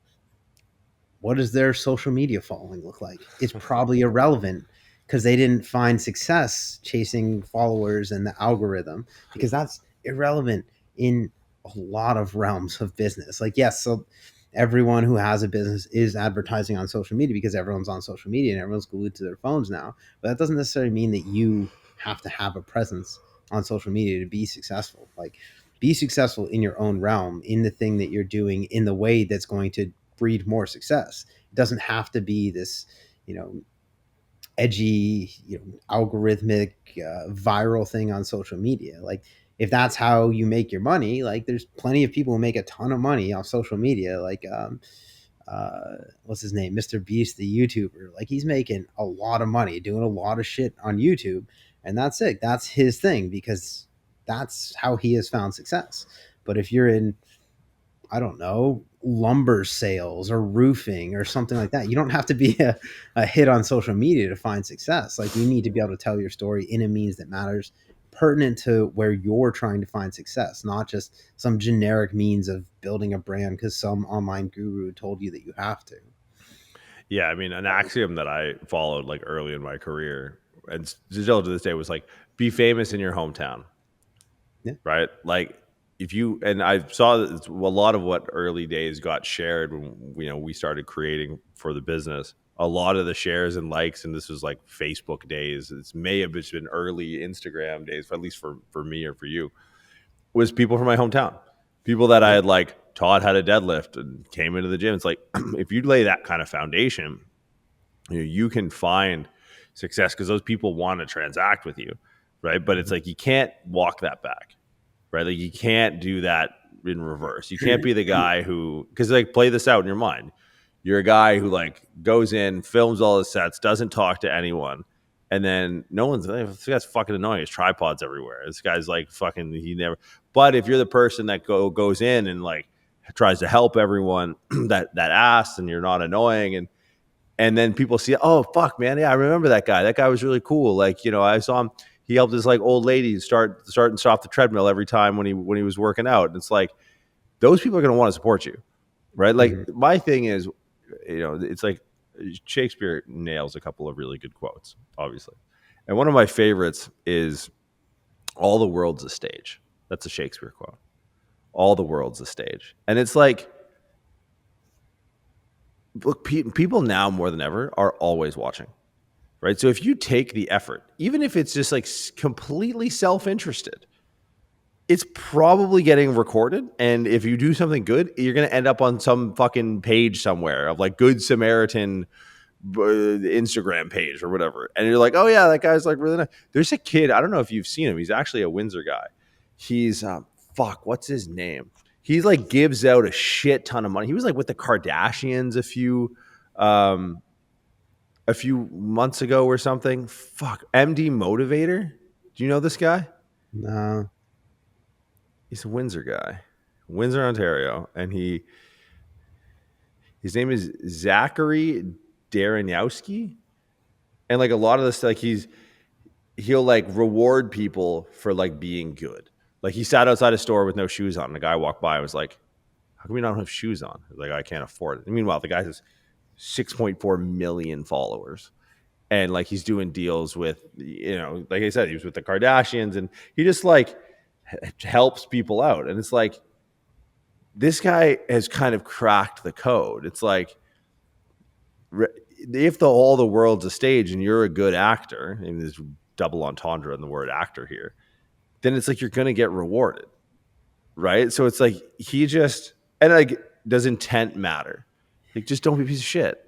What does their social media following look like? It's probably irrelevant, because they didn't find success chasing followers and the algorithm, because that's irrelevant in a lot of realms of business. Like, yes, so everyone who has a business is advertising on social media because everyone's on social media and everyone's glued to their phones now. But that doesn't necessarily mean that you have to have a presence on social media to be successful. Like, be successful in your own realm, in the thing that you're doing, in the way that's going to breed more success. It doesn't have to be this, edgy, algorithmic, viral thing on social media. Like, if that's how you make your money, like there's plenty of people who make a ton of money on social media. Like, what's his name? Mr. Beast, the YouTuber. Like, he's making a lot of money doing a lot of shit on YouTube. And that's it. That's his thing, because that's how he has found success. But if you're in, I don't know, lumber sales or roofing or something like that, you don't have to be a hit on social media to find success. Like, you need to be able to tell your story in a means that matters, pertinent to where you're trying to find success, not just some generic means of building a brand because some online guru told you that you have to. Yeah, I mean, an axiom that I followed like early in my career and still to this day was like, be famous in your hometown. Yeah. Right? Like, if you, and I saw that a lot of what early days got shared when we started creating for the business. A lot of the shares and likes, and this was like Facebook days. This may have just been early Instagram days, at least for me or for you, was people from my hometown, people that I had like taught how to deadlift and came into the gym. It's like, if you lay that kind of foundation, you can find success because those people want to transact with you, right? But it's like, you can't walk that back, right? Like, you can't do that in reverse. You can't be the guy who, because like, play this out in your mind. You're a guy who like goes in, films all his sets, doesn't talk to anyone, and then no one's like, this guy's fucking annoying. His tripods everywhere. This guy's like fucking, he never. But if you're the person that goes in and like tries to help everyone that asks, and you're not annoying, and then people see, oh fuck, man, yeah, I remember that guy. That guy was really cool. Like, I saw him. He helped this like old lady start and stop the treadmill every time when he was working out. And it's like, those people are going to want to support you, right? Like, my thing is, it's like Shakespeare nails a couple of really good quotes, obviously. And one of my favorites is, all the world's a stage. That's a Shakespeare quote. All the world's a stage. And it's like, look, people now more than ever are always watching, right? So if you take the effort, even if it's just like completely self-interested, it's probably getting recorded. And if you do something good, you're going to end up on some fucking page somewhere of like Good Samaritan Instagram page or whatever. And you're like, oh yeah, that guy's like really nice. There's a kid, I don't know if you've seen him. He's actually a Windsor guy. He's, what's his name? He like gives out a shit ton of money. He was like with the Kardashians a few months ago or something. MD Motivator. Do you know this guy? No. He's a Windsor guy, Windsor, Ontario, and his name is Zachary Daranyowski. And like, a lot of this, like, he'll like reward people for like being good. Like, he sat outside a store with no shoes on, and a guy walked by and was like, how come we don't have shoes on? Like, I can't afford it. And meanwhile, the guy has 6.4 million followers. and like he's doing deals with, like I said, he was with the Kardashians, and he just like helps people out. And it's like, this guy has kind of cracked the code. It's like, if all the world's a stage and you're a good actor, and there's double entendre in the word actor here, then it's like you're going to get rewarded, right? So it's like and like, does intent matter? Like, just don't be a piece of shit.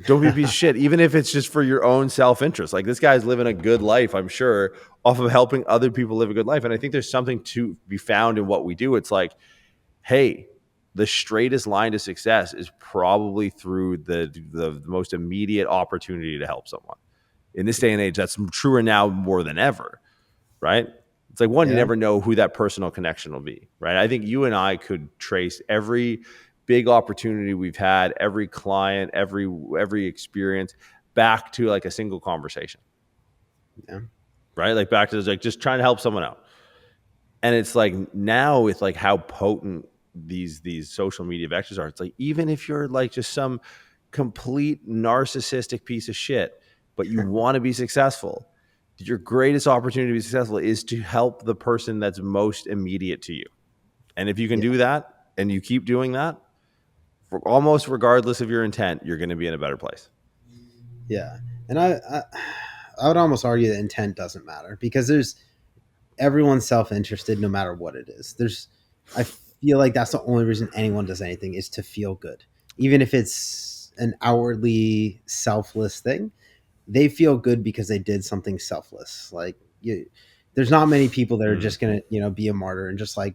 Don't be a piece of shit, even if it's just for your own self-interest. Like, this guy's living a good life, I'm sure, off of helping other people live a good life. And I think there's something to be found in what we do. It's like, hey, the straightest line to success is probably through the most immediate opportunity to help someone. In this day and age, that's truer now more than ever, right? It's like, one, you never know who that personal connection will be, right? I think you and I could trace every big opportunity we've had, every client, every experience back to like a single conversation. Yeah. Right? Like, back to like just trying to help someone out. And it's like, now with like how potent these social media vectors are, it's like, even if you're like just some complete narcissistic piece of shit, but you want to be successful, your greatest opportunity to be successful is to help the person that's most immediate to you. And if you can do that, and you keep doing that, almost regardless of your intent, you're going to be in a better place. Yeah. And I would almost argue that intent doesn't matter, because everyone's self-interested no matter what it is. I feel like that's the only reason anyone does anything, is to feel good. Even if it's an outwardly selfless thing, they feel good because they did something selfless. Like, there's not many people that are just going to, be a martyr and just like,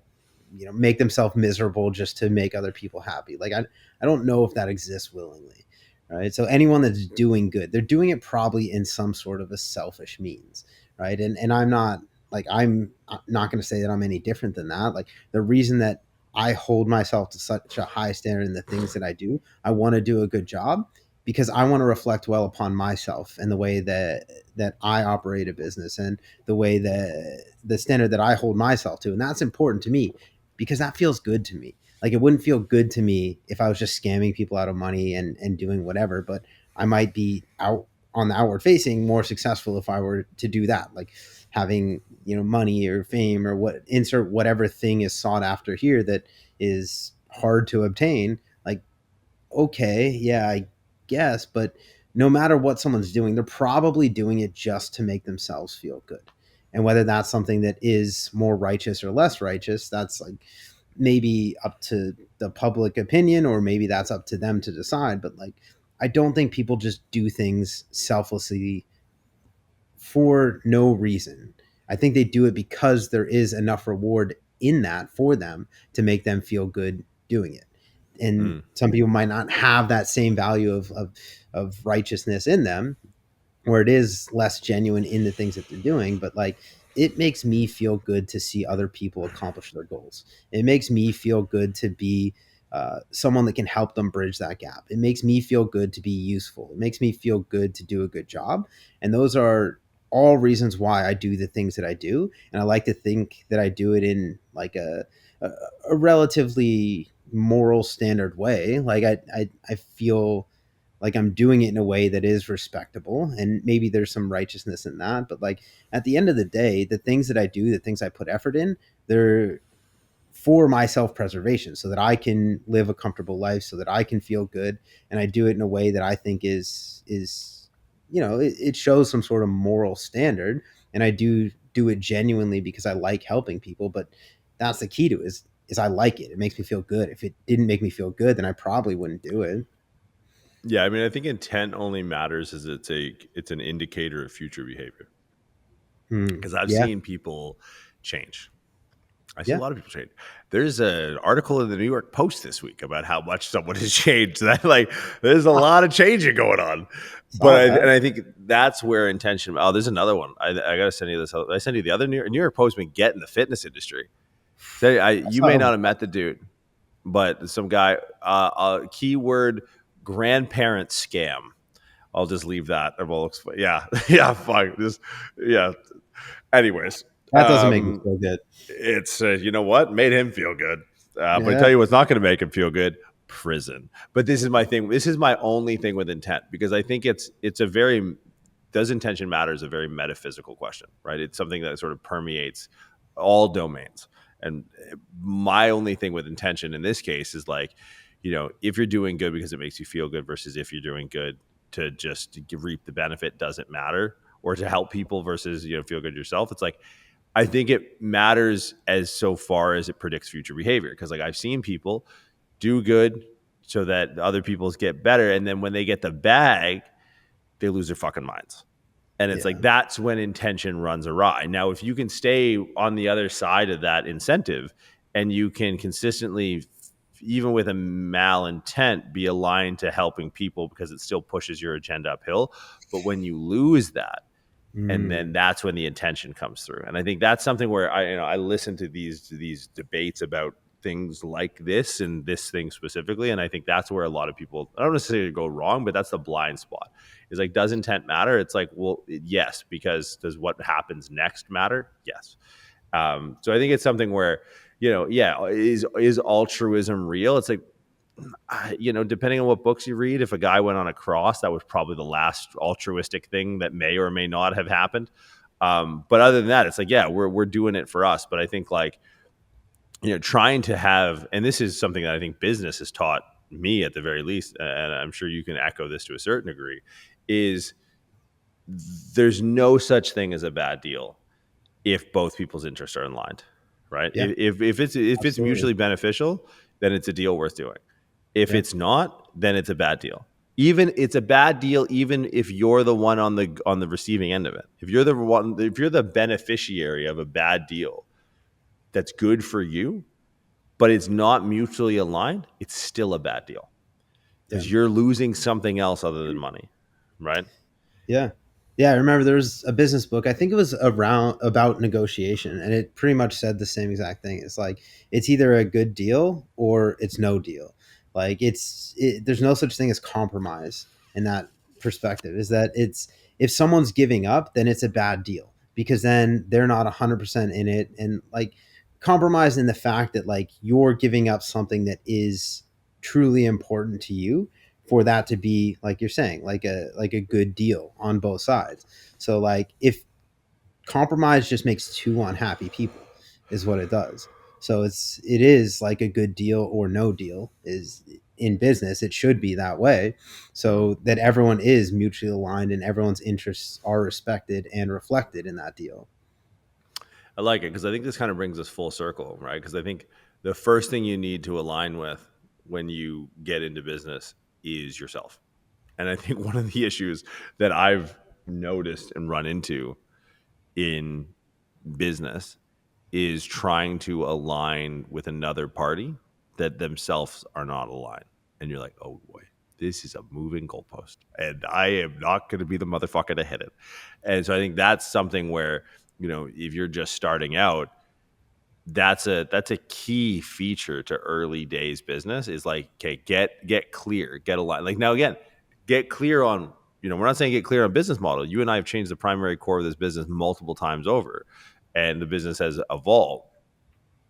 make themselves miserable just to make other people happy. Like, I don't know if that exists willingly. Right. So anyone that's doing good, they're doing it probably in some sort of a selfish means. Right. And I'm not going to say that I'm any different than that. Like, the reason that I hold myself to such a high standard in the things that I do, I want to do a good job because I want to reflect well upon myself and the way that I operate a business and the way that the standard that I hold myself to. And that's important to me because that feels good to me. Like, it wouldn't feel good to me if I was just scamming people out of money and doing whatever, but I might be out on the outward facing more successful if I were to do that. Like, having, money or fame or insert whatever thing is sought after here that is hard to obtain. Like, okay, yeah, I guess, but no matter what someone's doing, they're probably doing it just to make themselves feel good. And whether that's something that is more righteous or less righteous, that's like maybe up to the public opinion, or maybe that's up to them to decide. But like, I don't think people just do things selflessly for no reason. I think they do it because there is enough reward in that for them to make them feel good doing it. And some people might not have that same value of righteousness in them, where it is less genuine in the things that they're doing. But like, it makes me feel good to see other people accomplish their goals. It makes me feel good to be someone that can help them bridge that gap. It makes me feel good to be useful. It makes me feel good to do a good job. And those are all reasons why I do the things that I do. And I like to think that I do it in like a relatively moral standard way. Like, I feel like I'm doing it in a way that is respectable, and maybe there's some righteousness in that. But like, at the end of the day, the things that I do, the things I put effort in, they're for my self-preservation, so that I can live a comfortable life, so that I can feel good. And I do it in a way that I think is it shows some sort of moral standard. And I do it genuinely because I like helping people. But that's the key to it, is I like it. It makes me feel good. If it didn't make me feel good, then I probably wouldn't do it. Yeah, I mean, I think intent only matters as it's an indicator of future behavior. Because I've seen people change. I see a lot of people change. There's an article in the New York Post this week about how much someone has changed. That like, there's a lot of changing going on. But I think that's where intention. Oh, there's another one. I gotta send you this. I sent you the other New York Post been getting the fitness industry. So you may not have met the dude, but some guy. Keyword grandparent scam. I'll just leave that. Yeah, yeah, fine. Yeah. Anyways, That doesn't make me feel good. It's you know what made him feel good, but I tell you what's not going to make him feel good: prison. But this is my thing. This is my only thing with intent, because I think it's a very does intention matter is a very metaphysical question, right? It's something that sort of permeates all domains. And my only thing with intention in this case is like, if you're doing good because it makes you feel good versus if you're doing good to just reap the benefit doesn't matter, or to help people versus, feel good yourself. It's like, I think it matters as so far as it predicts future behavior. Cause like I've seen people do good so that other people's get better. And then when they get the bag, they lose their fucking minds. And it's like, that's when intention runs awry. Now, if you can stay on the other side of that incentive and you can consistently, even with a malintent, be aligned to helping people because it still pushes your agenda uphill. But when you lose that, and then that's when the intention comes through. And I think that's something where I listen to these debates about things like this and this thing specifically. And I think that's where a lot of people, I don't necessarily go wrong, but that's the blind spot. Is like, does intent matter? It's like, well, yes, because does what happens next matter? Yes. So I think it's something where, is altruism real? It's like, depending on what books you read, if a guy went on a cross, that was probably the last altruistic thing that may or may not have happened. But other than that, it's like, yeah, we're doing it for us. But I think like, trying to have, and this is something that I think business has taught me at the very least, and I'm sure you can echo this to a certain degree, is there's no such thing as a bad deal if both people's interests are aligned, right? Yeah, If it's mutually beneficial, then it's a deal worth doing. If it's not, then it's a bad deal. Even it's a bad deal, even if you're the one on the receiving end of it. If you're the beneficiary of a bad deal that's good for you, but it's not mutually aligned, it's still a bad deal because you're losing something else other than money, right? Yeah. Yeah, I remember there was a business book. I think it was about negotiation, and it pretty much said the same exact thing. It's like it's either a good deal or it's no deal. Like there's no such thing as compromise in that perspective. Is that it's if someone's giving up, then it's a bad deal because then they're not 100% in it, and like compromise in the fact that like you're giving up something that is truly important to you for that to be like you're saying like a good deal on both sides. So like if compromise just makes two unhappy people is what it does. So it is like a good deal or no deal is in business. It should be that way so that everyone is mutually aligned and everyone's interests are respected and reflected in that deal. I like it because I think this kind of brings us full circle, right? Because I think the first thing you need to align with when you get into business is yourself. And I think one of the issues that I've noticed and run into in business is trying to align with another party that themselves are not aligned. And you're like, oh boy, this is a moving goalpost. And I am not going to be the motherfucker to hit it. And so I think that's something where, if you're just starting out, that's a key feature to early days business is like, okay, get clear, get aligned. Like now again, get clear on, we're not saying get clear on business model. You and I have changed the primary core of this business multiple times over and the business has evolved.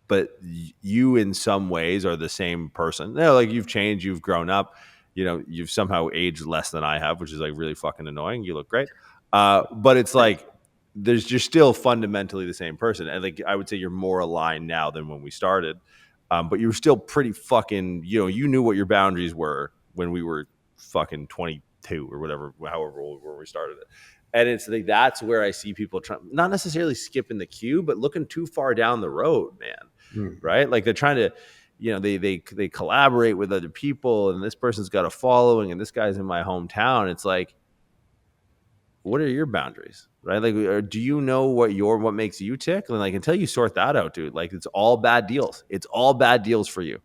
But you in some ways are the same person. Like you've changed, you've grown up, you've somehow aged less than I have, which is like really fucking annoying. You look great. But it's like, you're still fundamentally the same person. And like, I would say you're more aligned now than when we started. But you were still pretty fucking, you knew what your boundaries were when we were fucking 22 or whatever, however old we were when we started it. And it's like, that's where I see people trying, not necessarily skipping the queue, but looking too far down the road, man. Right? Like they're trying to, they collaborate with other people and this person's got a following and this guy's in my hometown. It's like, what are your boundaries, right? Like, do you know what makes you tick? And like, until you sort that out, dude, like it's all bad deals. It's all bad deals for you.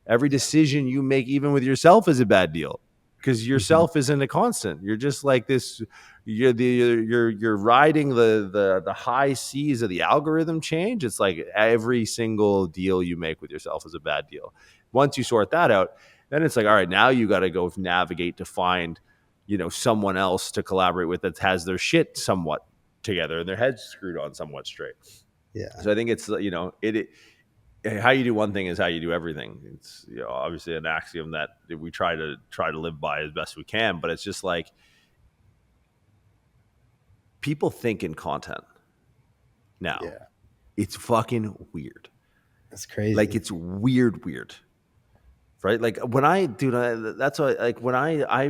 Every decision you make, even with yourself, is a bad deal because yourself isn't a constant. You're just like this. You're riding the high seas of the algorithm change. It's like every single deal you make with yourself is a bad deal. Once you sort that out, then it's like, all right, now you got to go navigate to find someone else to collaborate with that has their shit somewhat together and their heads screwed on somewhat straight. Yeah. So I think it's, how you do one thing is how you do everything. It's obviously an axiom that we try to live by as best we can, but it's just like, people think in content now. Yeah. It's fucking weird. That's crazy. Like it's weird. Right? Like when that's what, like when I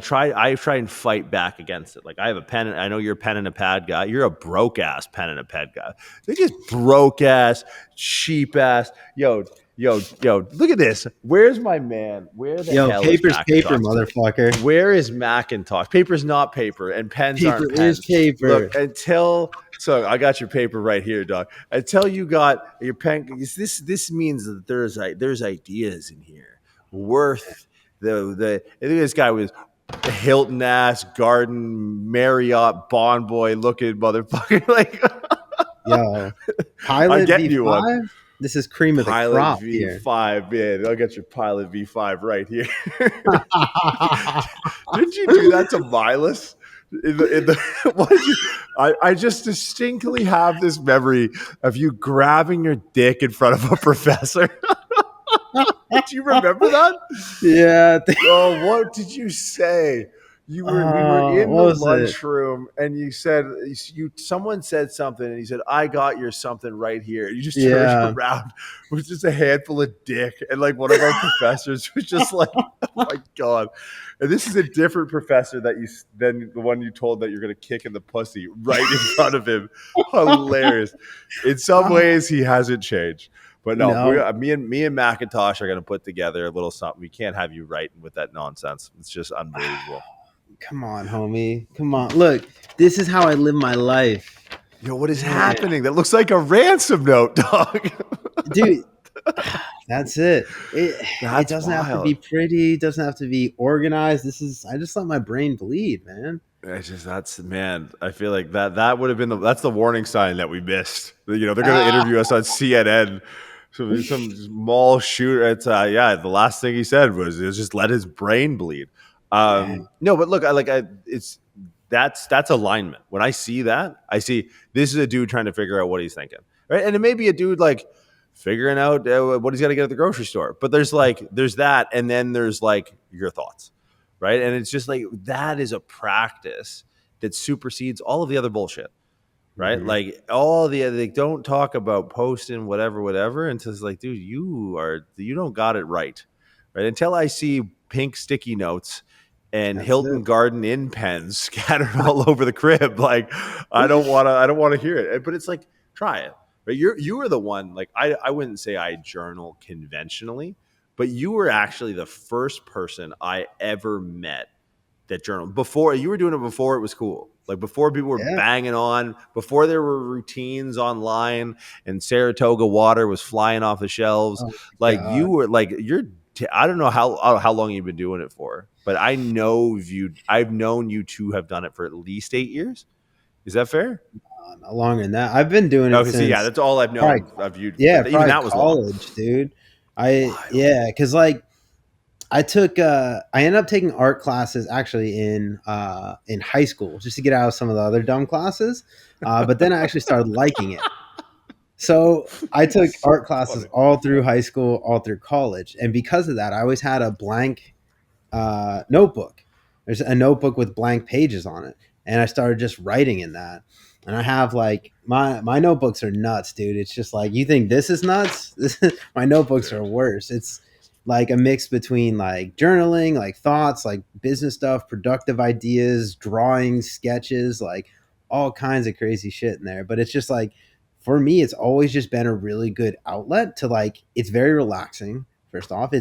try and fight back against it. Like I have a pen, I know you're a pen and a pad guy. You're a broke ass pen and a pad guy. They're just broke ass, cheap ass. Yo, look at this. Where's my man? Where the hell paper's is paper, Macintosh? motherfucker. Where is Macintosh? Paper's not paper, and pens aren't Paper pens. is paper. Look, so I got your paper right here, dog. Until you got your pen, this means that there's ideas in here worth the. I think this guy was a Hilton ass Garden Marriott Bond boy looking motherfucker. Like, Yo, Pilot getting you V5. one. This is cream of the Pilot crop V5, man. I'll get your Pilot V5 right here. Didn't you do that to Milas? What did you? I just distinctly have this memory of you grabbing your dick in front of a professor. Do you remember that? Yeah. Oh, what did you say? We were in the lunchroom, and you said someone said something, and he said, "I got your something right here." You just turned around with just a handful of dick, and like one of our professors was just like, "Oh my god!" And this is a different professor than the one you told that you're going to kick in the pussy right in front of him. Hilarious. In some ways, he hasn't changed. But no. Me and Macintosh are going to put together a little something. We can't have you writing with that nonsense. It's just unbelievable. Come on, homie. Come on. Look, this is how I live my life. Yo, what is happening? That looks like a ransom note, dog. Dude, that's it. It doesn't have to be pretty. It doesn't have to be organized. I just let my brain bleed, man. Man, I feel like that would have been that's the warning sign that we missed. You know, they're going to interview us on CNN. So some mall shooter. It's the last thing he said was just let his brain bleed. No, but look, that's alignment. When I see that, I see this is a dude trying to figure out what he's thinking, right? And it may be a dude like figuring out what he's got to get at the grocery store. But there's that, and then there's like your thoughts, right? And it's just like that is a practice that supersedes all of the other bullshit. Right? Mm-hmm. Like they don't talk about posting whatever until it's like, dude, you don't got it right. Until I see pink sticky notes and Hilton Garden Inn pens scattered all over the crib, like I don't want to hear it. But it's like, try it. Right? You were the one, like I wouldn't say I journal conventionally, but you were actually the first person I ever met that journal. Before you were doing it before it was cool. Like before people were banging on, before there were routines online and Saratoga water was flying off the shelves. You were like, I don't know how long you've been doing it for, but I've known you to have done it for at least 8 years. Is that fair? Not longer than that. I've been doing it since. That's all I've known of you. Yeah, even that was college, long. Dude. Because like I ended up taking art classes actually in high school just to get out of some of the other dumb classes. But then I actually started liking it. So I took art classes all through high school, all through college. And because of that, I always had a blank notebook. There's a notebook with blank pages on it. And I started just writing in that. And I have like my notebooks are nuts, dude. It's just like, you think this is nuts? My notebooks are worse. It's like a mix between like journaling, like thoughts, like business stuff, productive ideas, drawings, sketches, like all kinds of crazy shit in there. But it's just like, for me, it's always just been a really good outlet to like, it's very relaxing. First off,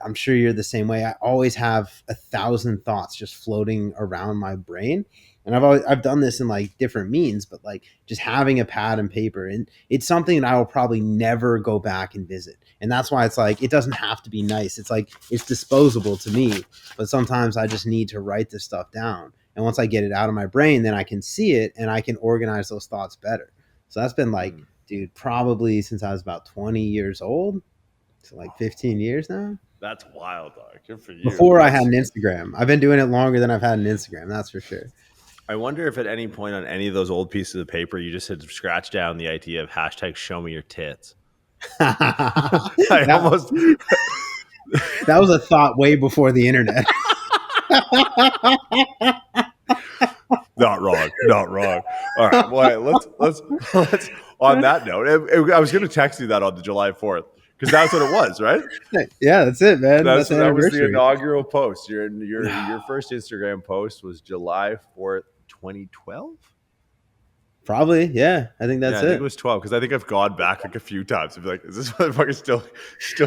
I'm sure you're the same way. I always have 1,000 thoughts just floating around my brain. And I've done this in like different means, but like just having a pad and paper, and it's something that I will probably never go back and visit. And that's why it's like, it doesn't have to be nice. It's like, it's disposable to me, but sometimes I just need to write this stuff down. And once I get it out of my brain, then I can see it and I can organize those thoughts better. So that's been like, dude, probably since I was about 20 years old. So like 15 years now. That's wild, dog. Good for you. Before I had an Instagram. I've been doing it longer than I've had an Instagram. That's for sure. I wonder if at any point on any of those old pieces of paper, you just had scratched down the idea of hashtag show me your tits. That was a thought way before the internet. Not wrong. Not wrong. All right. Well, let's on that note. I was going to text you that on the July 4th because that's what it was, right? Yeah, that's it, man. That's the That was the anniversary. inaugural post. Your first Instagram post was July 4th, 2012. Probably, yeah. I think that's I think it it. was 12 because I think I've gone back like a few times and be like, is this motherfucker still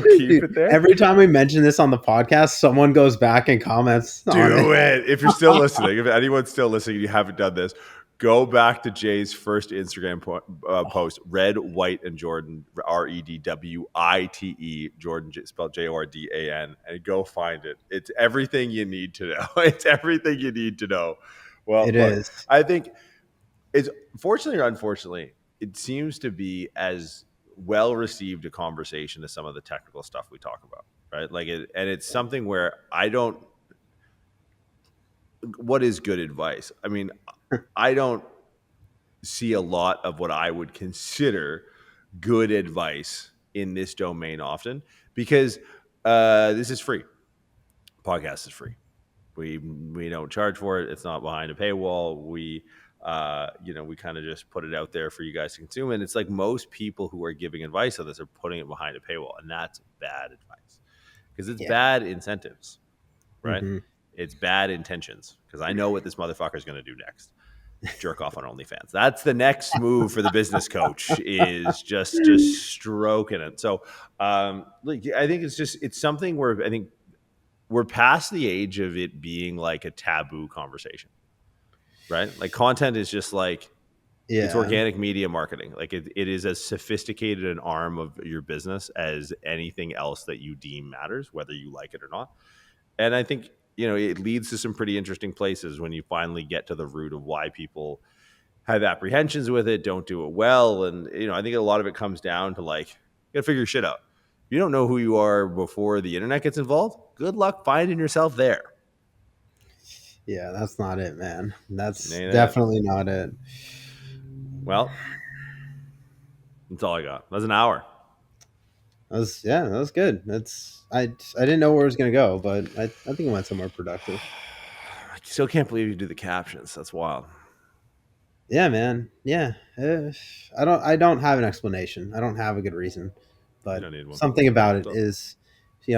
keep Dude, it there? every time we mention this on the podcast, someone goes back and comments on Do it. it. If you're still listening, if anyone's still listening and you haven't done this, go back to Jay's first Instagram post, Red, White, and Jordan, REDWITE, Jordan spelled JORDAN, and go find it. It's everything you need to know. It's everything you need to know. Well, It look, is. I think it's fortunately or unfortunately, it seems to be as well received a conversation as some of the technical stuff we talk about, right? Like, and it's something where what is good advice? I mean, I don't see a lot of what I would consider good advice in this domain often because this is free. Podcast is free. We don't charge for it. It's not behind a paywall. We we kind of just put it out there for you guys to consume. And it's like most people who are giving advice on this are putting it behind a paywall, and that's bad advice because it's bad incentives, right? Mm-hmm. It's bad intentions because I know what this motherfucker is going to do next. Jerk off on OnlyFans. That's the next move for the business coach is just stroking it. So I think it's something where I think we're past the age of it being like a taboo conversation, right? Like content is just like, it's organic media marketing. Like it is as sophisticated an arm of your business as anything else that you deem matters, whether you like it or not. And I think, it leads to some pretty interesting places when you finally get to the root of why people have apprehensions with it, don't do it well. And, I think a lot of it comes down to like, you got to figure your shit out. If you don't know who you are before the internet gets involved, good luck finding yourself there. Yeah, that's not it, man. That's definitely not it. Well, that's all I got. That was an hour. That was good. I didn't know where it was gonna go, but I think it went somewhere productive. I still can't believe you do the captions. That's wild. Yeah, man. Yeah, I don't have an explanation. I don't have a good reason, but something about it is,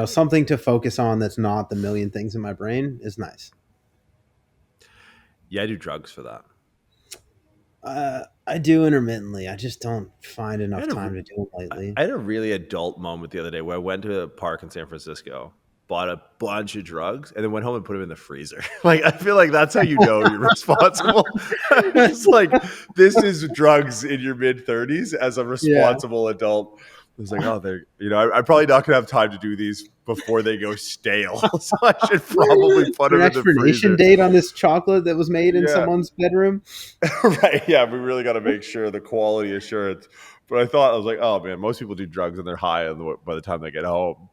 something to focus on that's not the million things in my brain is nice. Yeah, I do drugs for that. I do intermittently. I just don't find enough time to do them lately. I had a really adult moment the other day where I went to a park in San Francisco, bought a bunch of drugs, and then went home and put them in the freezer. Like, I feel like that's how you know you're responsible. It's like, this is drugs in your mid-30s as a responsible adult. I was like, they're, I'm probably not going to have time to do these before they go stale. So I should probably put them in the freezer. Expiration date on this chocolate that was made in someone's bedroom. Right. Yeah. We really got to make sure the quality assurance. But I was like, oh man, most people do drugs and they're high by the time they get home.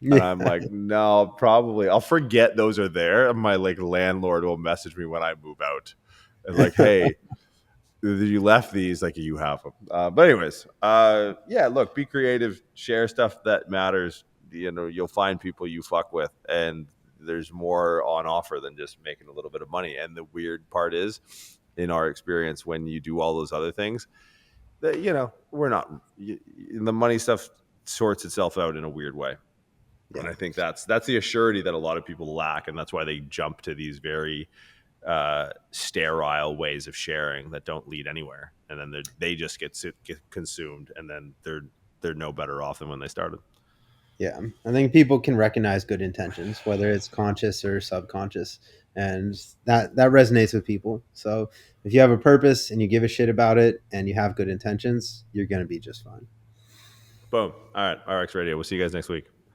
And I'm like, no, probably I'll forget those are there. And my landlord will message me when I move out and like, hey, you left these, like you have them. But anyways, look, be creative, share stuff that matters. You'll find people you fuck with, and there's more on offer than just making a little bit of money. And the weird part is, in our experience, when you do all those other things, that we're not, the money stuff sorts itself out in a weird way. Yeah. And I think that's the assurity that a lot of people lack, and that's why they jump to these very sterile ways of sharing that don't lead anywhere, and then they just get consumed, and then they're no better off than when they started. Yeah, I think people can recognize good intentions, whether it's conscious or subconscious, and that resonates with people. So if you have a purpose and you give a shit about it and you have good intentions, you're going to be just fine. Boom. All right, RX Radio. We'll see you guys next week.